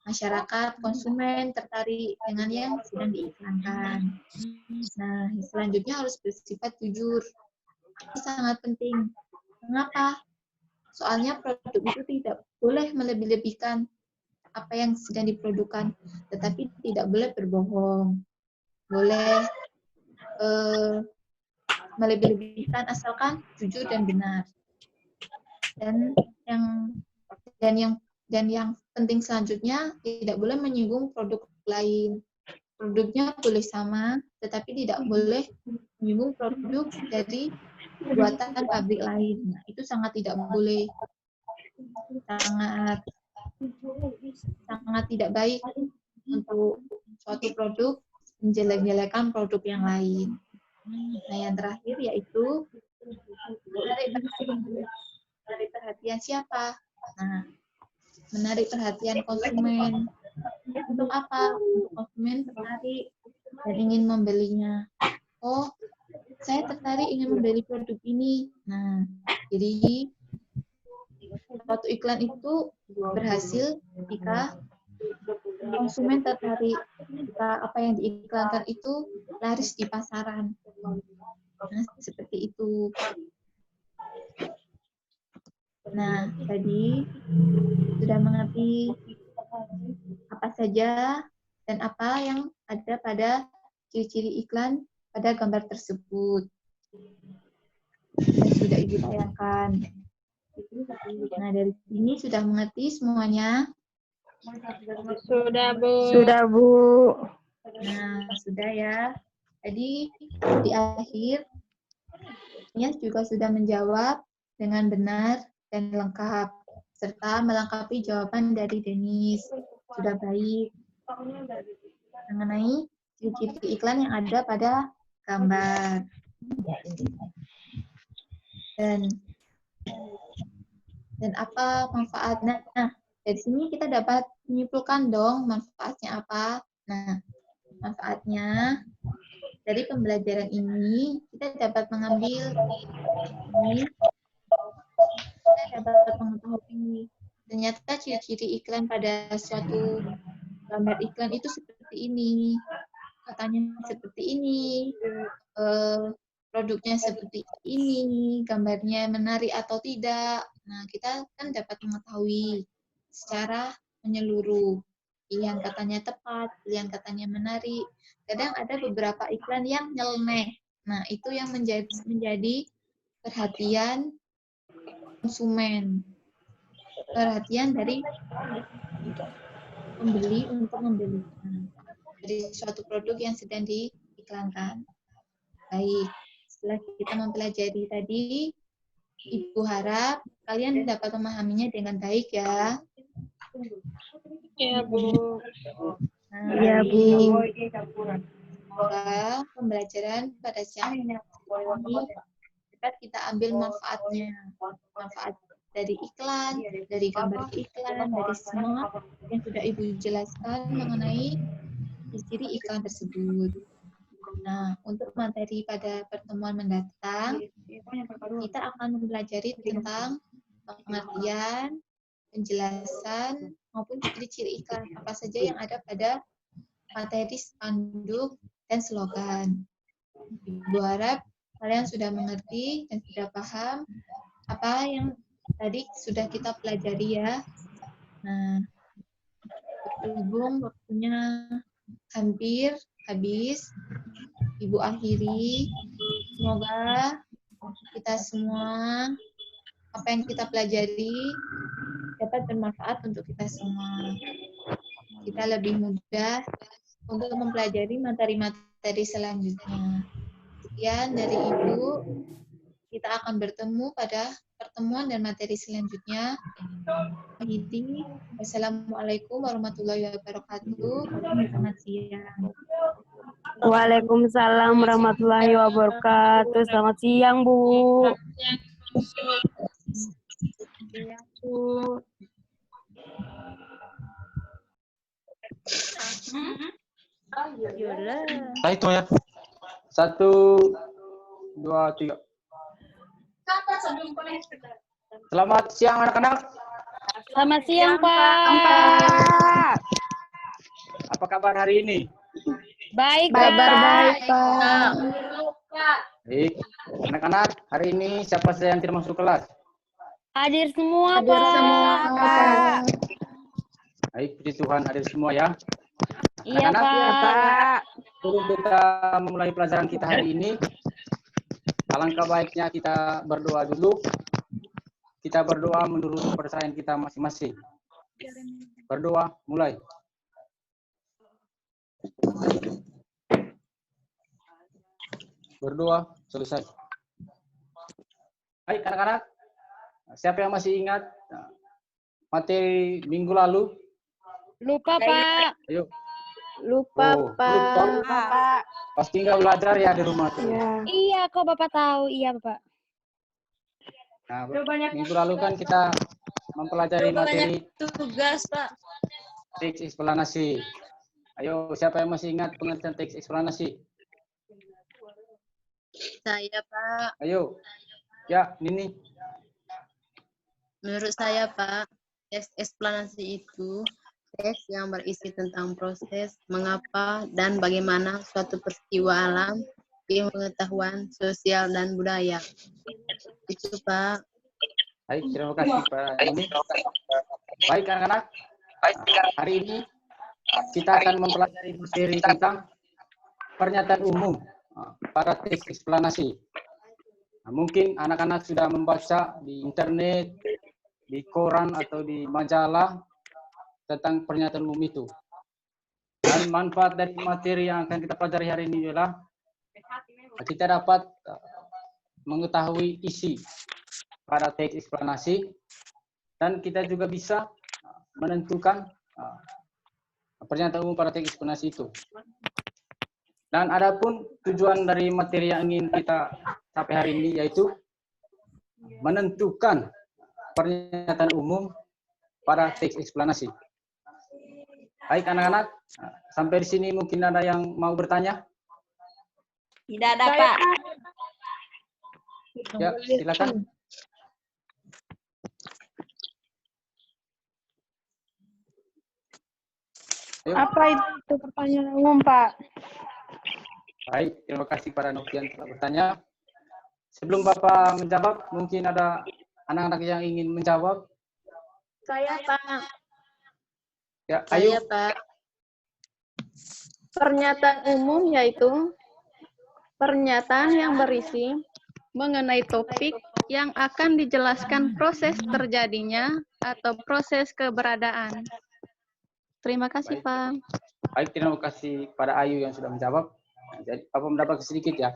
masyarakat, konsumen tertarik dengan yang sedang diiklankan. Nah, selanjutnya harus bersifat jujur. Ini sangat penting. Mengapa? Soalnya produk itu tidak boleh melebih-lebihkan apa yang sedang diproduksi, tetapi tidak boleh berbohong. Boleh melebih-lebihkan asalkan jujur dan benar. Dan yang penting selanjutnya tidak boleh menyinggung produk lain. Produknya boleh sama, tetapi tidak boleh menyinggung produk dari buatan pabrik lain. Nah, itu sangat tidak boleh. Sangat tidak baik untuk suatu produk menjelek-jelekan produk yang lain. Nah, yang terakhir yaitu menarik perhatian siapa? Nah, menarik perhatian konsumen. Untuk apa? Untuk konsumen tertarik dan ingin membelinya. Oh, saya tertarik ingin membeli produk ini. Nah, jadi suatu iklan itu berhasil ketika konsumen tertarik, ketika apa yang diiklankan itu laris di pasaran. Nah, seperti itu. Nah, tadi sudah mengerti apa saja dan apa yang ada pada ciri-ciri iklan pada gambar tersebut. Dan sudah Ibu tayangkan. Nah, dari sini sudah mengerti semuanya? Sudah, Bu. Sudah, Bu. Nah, sudah ya. Jadi, di akhir, Nias juga sudah menjawab dengan benar dan lengkap, serta melengkapi jawaban dari Denis. Sudah baik. Mengenai ciri-ciri iklan yang ada pada gambar. Dan apa manfaatnya? Nah, dari sini kita dapat menyimpulkan dong manfaatnya apa. Nah, manfaatnya dari pembelajaran ini kita dapat mengambil ini, kita dapat mengetahui ternyata ciri-ciri iklan pada suatu gambar iklan itu seperti ini, katanya seperti ini, produknya seperti ini, gambarnya menarik atau tidak. Nah, kita kan dapat mengetahui secara menyeluruh. Pilihan katanya tepat, pilihan katanya menarik. Kadang ada beberapa iklan yang nyeleneh. Nah, itu yang menjadi perhatian konsumen. Perhatian dari pembeli untuk membeli. Dari suatu produk yang sedang diiklankan. Baik, setelah kita mempelajari tadi, Ibu harap kalian dapat memahaminya dengan baik ya. Iya, Bu. Iya, Bu. Semoga pembelajaran pada siang ini dapat kita ambil manfaatnya. Manfaat dari iklan, dari gambar iklan, dari semua yang sudah Ibu jelaskan mengenai ciri iklan tersebut. Nah, untuk materi pada pertemuan mendatang, kita akan mempelajari tentang pengertian, penjelasan, maupun ciri-ciri iklan apa saja yang ada pada materi spanduk dan slogan. Ibu harap kalian sudah mengerti dan sudah paham apa yang tadi sudah kita pelajari ya. Nah, berhubung waktunya hampir habis, Ibu akhiri. Semoga kita semua, apa yang kita pelajari dapat bermanfaat untuk kita semua. Kita lebih mudah untuk mempelajari materi-materi selanjutnya. Sekian dari Ibu. Kita akan bertemu pada pertemuan dan materi selanjutnya. Wassalamualaikum warahmatullahi wabarakatuh. Selamat siang. Waalaikumsalam warahmatullahi wabarakatuh. Selamat siang, Bu. Nah, itu ya. 1, 2, 3. Selamat siang anak-anak. Selamat siang, Pak. Apa kabar hari ini? Baik, Pak. Baik. Anak-anak, hari ini siapa saja yang tidak masuk kelas? Hadir semua, Pak. Baik, puji Tuhan hadir semua ya. Iya, Pak. Sebelum kita memulai pelajaran kita hari ini, alangkah baiknya kita berdoa dulu. Kita berdoa menurut kepercayaan kita masing-masing. Berdoa, mulai. Berdoa, selesai. Baik, anak-anak. Siapa yang masih ingat materi minggu lalu? Lupa, Pak. Ayo. Lupa, Oh, Pak. Pak. Pasti nggak belajar ya di rumah tuh. Iya, kok Bapak tahu. Iya, Bapak. Nah, minggu lalu kan kita mempelajari materi Tugas, Pak. teks eksplanasi. Ayo, siapa yang masih ingat pengertian teks eksplanasi? Saya, Pak. Ayo. Ya, Nini. Menurut saya, Pak, teks eksplanasi itu teks yang berisi tentang proses, mengapa, dan bagaimana suatu peristiwa alam, ilmu pengetahuan, sosial, dan budaya. Itu, Pak. Baik, terima kasih Pak Nini. Baik, anak-anak. Hari ini kita akan mempelajari materi tentang pernyataan umum pada teks eksplanasi. Nah, mungkin anak-anak sudah membaca di internet, di koran, atau di majalah tentang pernyataan umum itu. Dan manfaat dari materi yang akan kita pelajari hari ini adalah kita dapat mengetahui isi pada teks eksplanasi, dan kita juga bisa menentukan pernyataan umum pada teks eksplanasi itu. Dan adapun tujuan dari materi yang ingin kita capai hari ini yaitu menentukan pernyataan umum pada teks eksplanasi. Baik anak-anak, sampai di sini mungkin ada yang mau bertanya? Tidak ada, Pak. Ya, silakan. Ayo. Apa itu pertanyaan umum, Pak? Baik, terima kasih para Novian telah bertanya. Sebelum Bapak menjawab, mungkin ada anak-anak yang ingin menjawab. Saya, Pak. Ya, ayo. Saya, Pak. Pernyataan umum yaitu pernyataan yang berisi mengenai topik yang akan dijelaskan proses terjadinya atau proses keberadaan. Terima kasih, Pak. Baik, terima kasih pada Ayu yang sudah menjawab. Jadi, Bapak mendapat sedikit ya.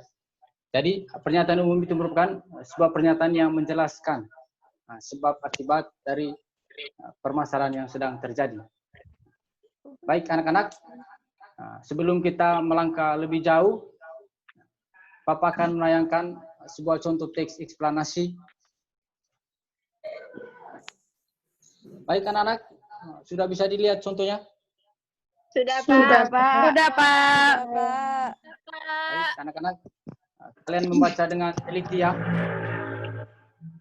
Jadi, pernyataan umum itu merupakan sebuah pernyataan yang menjelaskan sebab akibat dari permasalahan yang sedang terjadi. Baik, anak-anak, sebelum kita melangkah lebih jauh, Bapak akan menayangkan sebuah contoh teks eksplanasi. Baik, anak-anak, sudah bisa dilihat contohnya? Sudah, Pak. Sudah, Pak. Sudah, Pak. Baik, anak-anak, kalian membaca dengan teliti ya,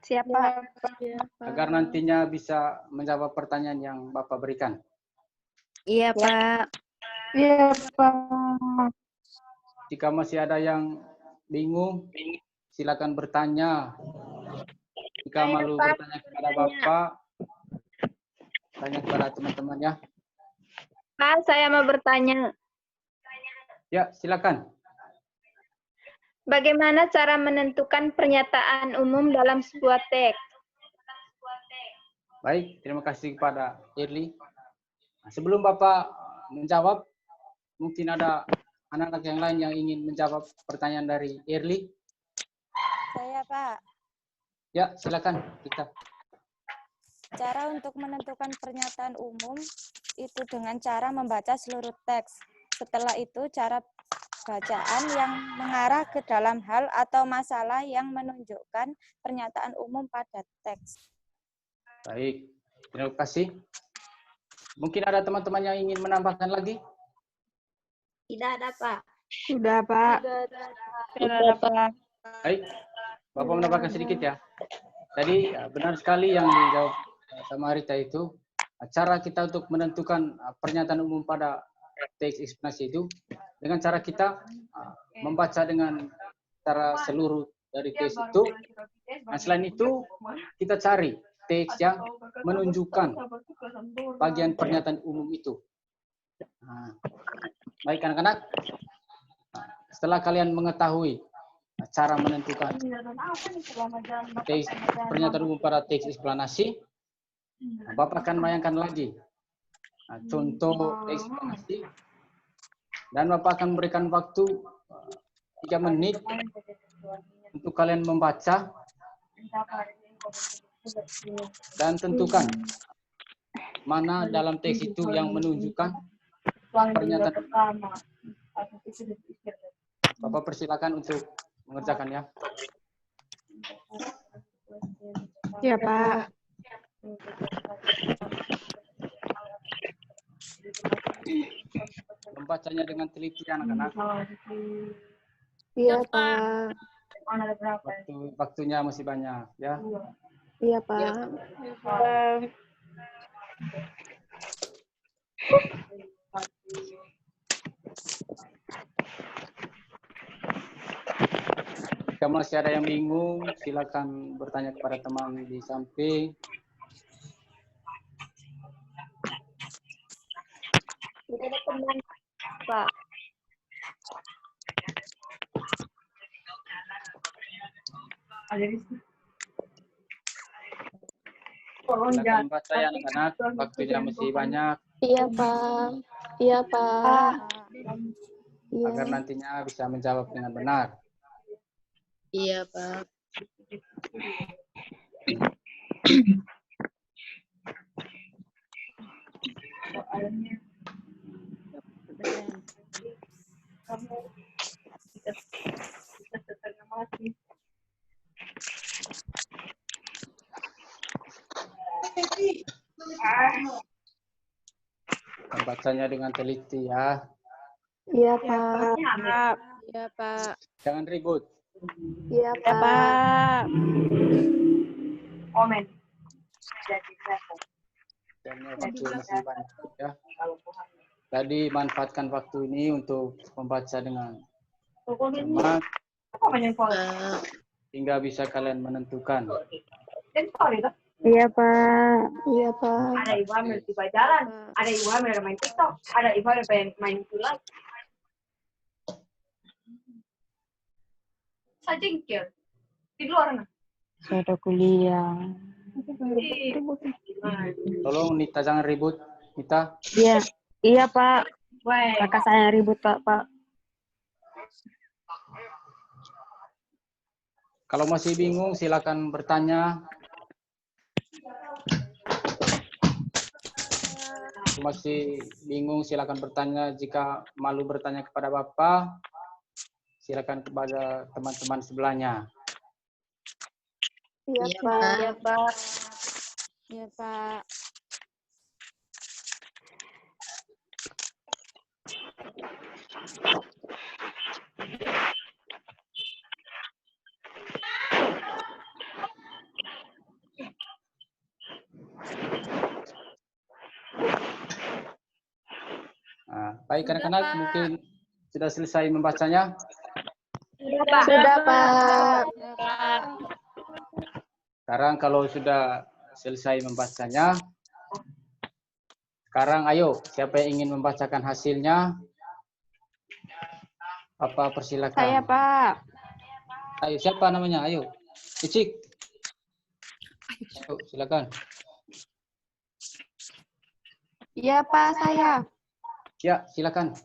Siap, Pak. agar nantinya bisa menjawab pertanyaan yang Bapak berikan. Iya, Pak. Iya, Pak. Jika masih ada yang bingung, silakan bertanya. Jika malu bertanya kepada Bapak, tanya kepada teman-teman ya. Pak, saya mau bertanya. Ya, silakan. Bagaimana cara menentukan pernyataan umum dalam sebuah teks? Baik, terima kasih kepada Irli. Nah, sebelum Bapak menjawab, mungkin ada anak-anak yang lain yang ingin menjawab pertanyaan dari Irli. Saya, Pak. Ya, silakan kita. Cara untuk menentukan pernyataan umum itu dengan cara membaca seluruh teks. Setelah itu, cara bacaan yang mengarah ke dalam hal atau masalah yang menunjukkan pernyataan umum pada teks. Baik, terima kasih. Mungkin ada teman-teman yang ingin menambahkan lagi? Tidak ada, Pak. Sudah, Pak. Sudah, Pak. Baik, Bapak menambahkan sedikit ya. Tadi benar sekali yang dijawab sama Rita itu. Cara kita untuk menentukan pernyataan umum pada teks eksplanasi itu dengan cara kita membaca dengan cara seluruh dari teks itu. Nah, selain itu kita cari teks yang menunjukkan bagian pernyataan umum itu. Nah, baik anak-anak, setelah kalian mengetahui cara menentukan teks pernyataan umum pada teks eksplanasi, Bapak akan melayangkan lagi contoh eksplanasi dan Bapak akan memberikan waktu 3 menit untuk kalian membaca dan tentukan mana dalam teks itu yang menunjukkan pernyataan. Bapak persilakan untuk mengerjakan ya. Ya, Pak. Membacanya dengan teliti anak-anak. Iya, Pak. Waktunya masih banyak ya. Iya, Pak. Jika masih ada yang bingung, silakan bertanya kepada teman di samping. Tidak ada teman, Pak. Silakan baca ya anak-anak, waktunya masih banyak. Iya, Pak. Iya, Pak. Iya. Agar nantinya bisa menjawab dengan benar. Iya, Pak. Membacanya dengan teliti ya. Iya, Pak. Iya, Pak. Jangan ribut. Iya, Ya, Pak. Komen. Dan waktu masih banyak ya. Tadi manfaatkan waktu ini untuk membaca dengan cermat hingga bisa kalian menentukan. Iya, Pak. Iya, Pak. Ada ibu hamil di jalan, ada ibu hamil main TikTok, ada ibu hamil pengen main sulap. Sajingkir di luar nah. Saya ada kuliah. Tolong Nita jangan ribut, Nita. Iya, iya Pak. Kakak saya ribut Pak. Kalau masih bingung silakan bertanya. Masih bingung silakan bertanya. Jika malu bertanya kepada Bapak, silakan kepada teman-teman sebelahnya. Iya, Iya, Pak. Iya, Pak. Iya, Pak. Baik anak-anak, mungkin sudah selesai membacanya. Sudah, Pak. Sekarang kalau sudah selesai membacanya, sekarang ayo, siapa yang ingin membacakan hasilnya? Apa persilakan. Saya, Pak. Ayo, siapa namanya? Ayo, Icik. Ayo, silakan. Iya, Pak, saya. Ya, silakan.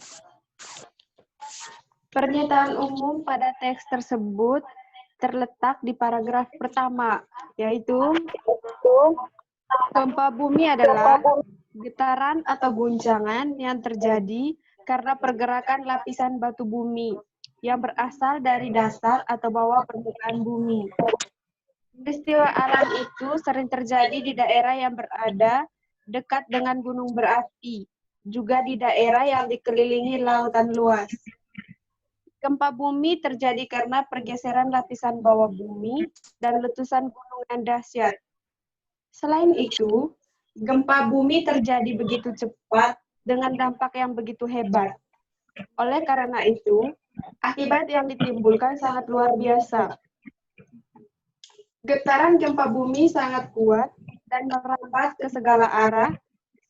Pernyataan umum pada teks tersebut terletak di paragraf pertama, yaitu gempa bumi adalah getaran atau guncangan yang terjadi karena pergerakan lapisan batu bumi yang berasal dari dasar atau bawah permukaan bumi. Peristiwa alam itu sering terjadi di daerah yang berada dekat dengan gunung berapi, juga di daerah yang dikelilingi lautan luas. Gempa bumi terjadi karena pergeseran lapisan bawah bumi dan letusan gunung yang dahsyat. Selain itu, gempa bumi terjadi begitu cepat dengan dampak yang begitu hebat. Oleh karena itu, akibat yang ditimbulkan sangat luar biasa. Getaran gempa bumi sangat kuat dan merambat ke segala arah,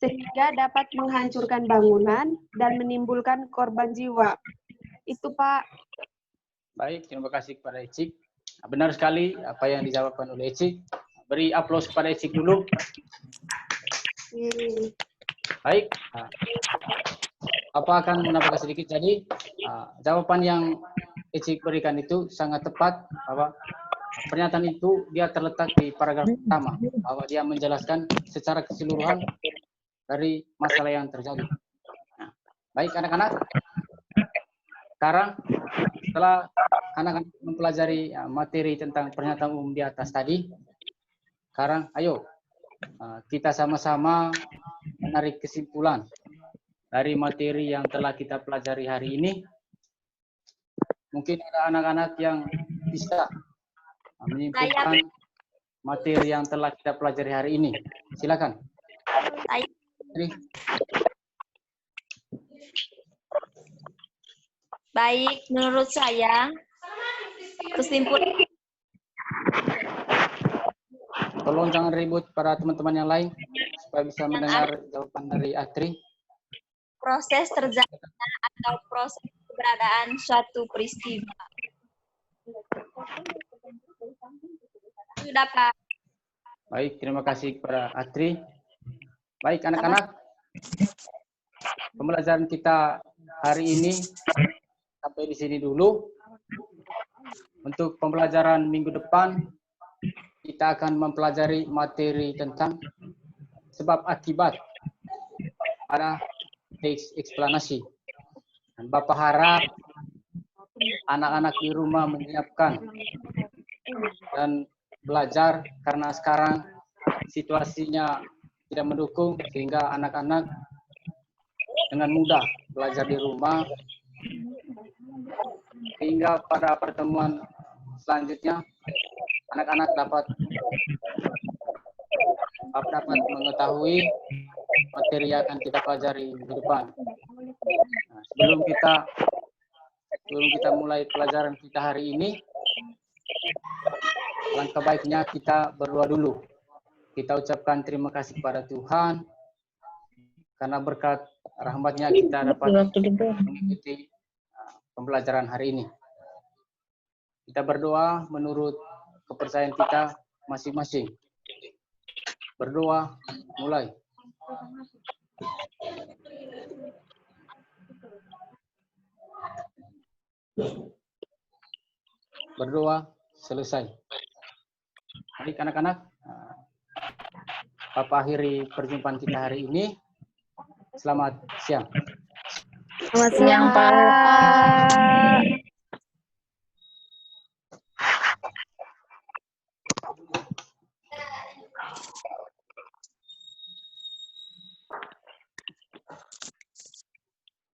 sehingga dapat menghancurkan bangunan dan menimbulkan korban jiwa. Itu, Pak. Baik, terima kasih kepada Icik. Benar sekali apa yang dijawabkan oleh Icik. Beri aplaus kepada Icik dulu. Baik. Apa akan menambahkan sedikit tadi? Jawaban yang Icik berikan itu sangat tepat. Bahwa pernyataan itu dia terletak di paragraf pertama. Bahwa dia menjelaskan secara keseluruhan dari masalah yang terjadi. Nah, baik anak-anak. Sekarang setelah anak-anak mempelajari materi tentang pernyataan umum di atas tadi, sekarang ayo kita sama-sama menarik kesimpulan dari materi yang telah kita pelajari hari ini. Mungkin ada anak-anak yang bisa menyimpulkan materi yang telah kita pelajari hari ini. Silakan. Baik, menurut saya, kesimpulan. Tolong jangan ribut para teman-teman yang lain, supaya bisa mendengar jawaban dari Atri. Proses terjadinya atau proses keberadaan suatu peristiwa. Sudah, Pak. Baik, terima kasih kepada Atri. Baik, anak-anak. Pembelajaran kita hari ini sampai di sini dulu. Untuk pembelajaran minggu depan, kita akan mempelajari materi tentang sebab akibat pada teks eksplanasi. Dan Bapak harap anak-anak di rumah menyiapkan dan belajar, karena sekarang situasinya tidak mendukung, sehingga anak-anak dengan mudah belajar di rumah, sehingga pada pertemuan selanjutnya anak-anak dapat mengetahui materi yang akan kita pelajari di depan. Nah, sebelum kita mulai pelajaran kita hari ini, langkah baiknya kita berdoa dulu. Kita ucapkan terima kasih kepada Tuhan karena berkat rahmat-Nya kita dapat mengikuti pembelajaran hari ini. Kita berdoa menurut kepercayaan kita masing-masing. Berdoa, mulai. Berdoa, selesai. Baik anak-anak, Bapak akhiri perjumpaan kita hari ini. Selamat siang. Selamat siang, Pak.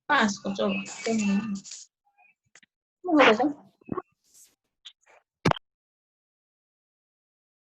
Pas, kocok.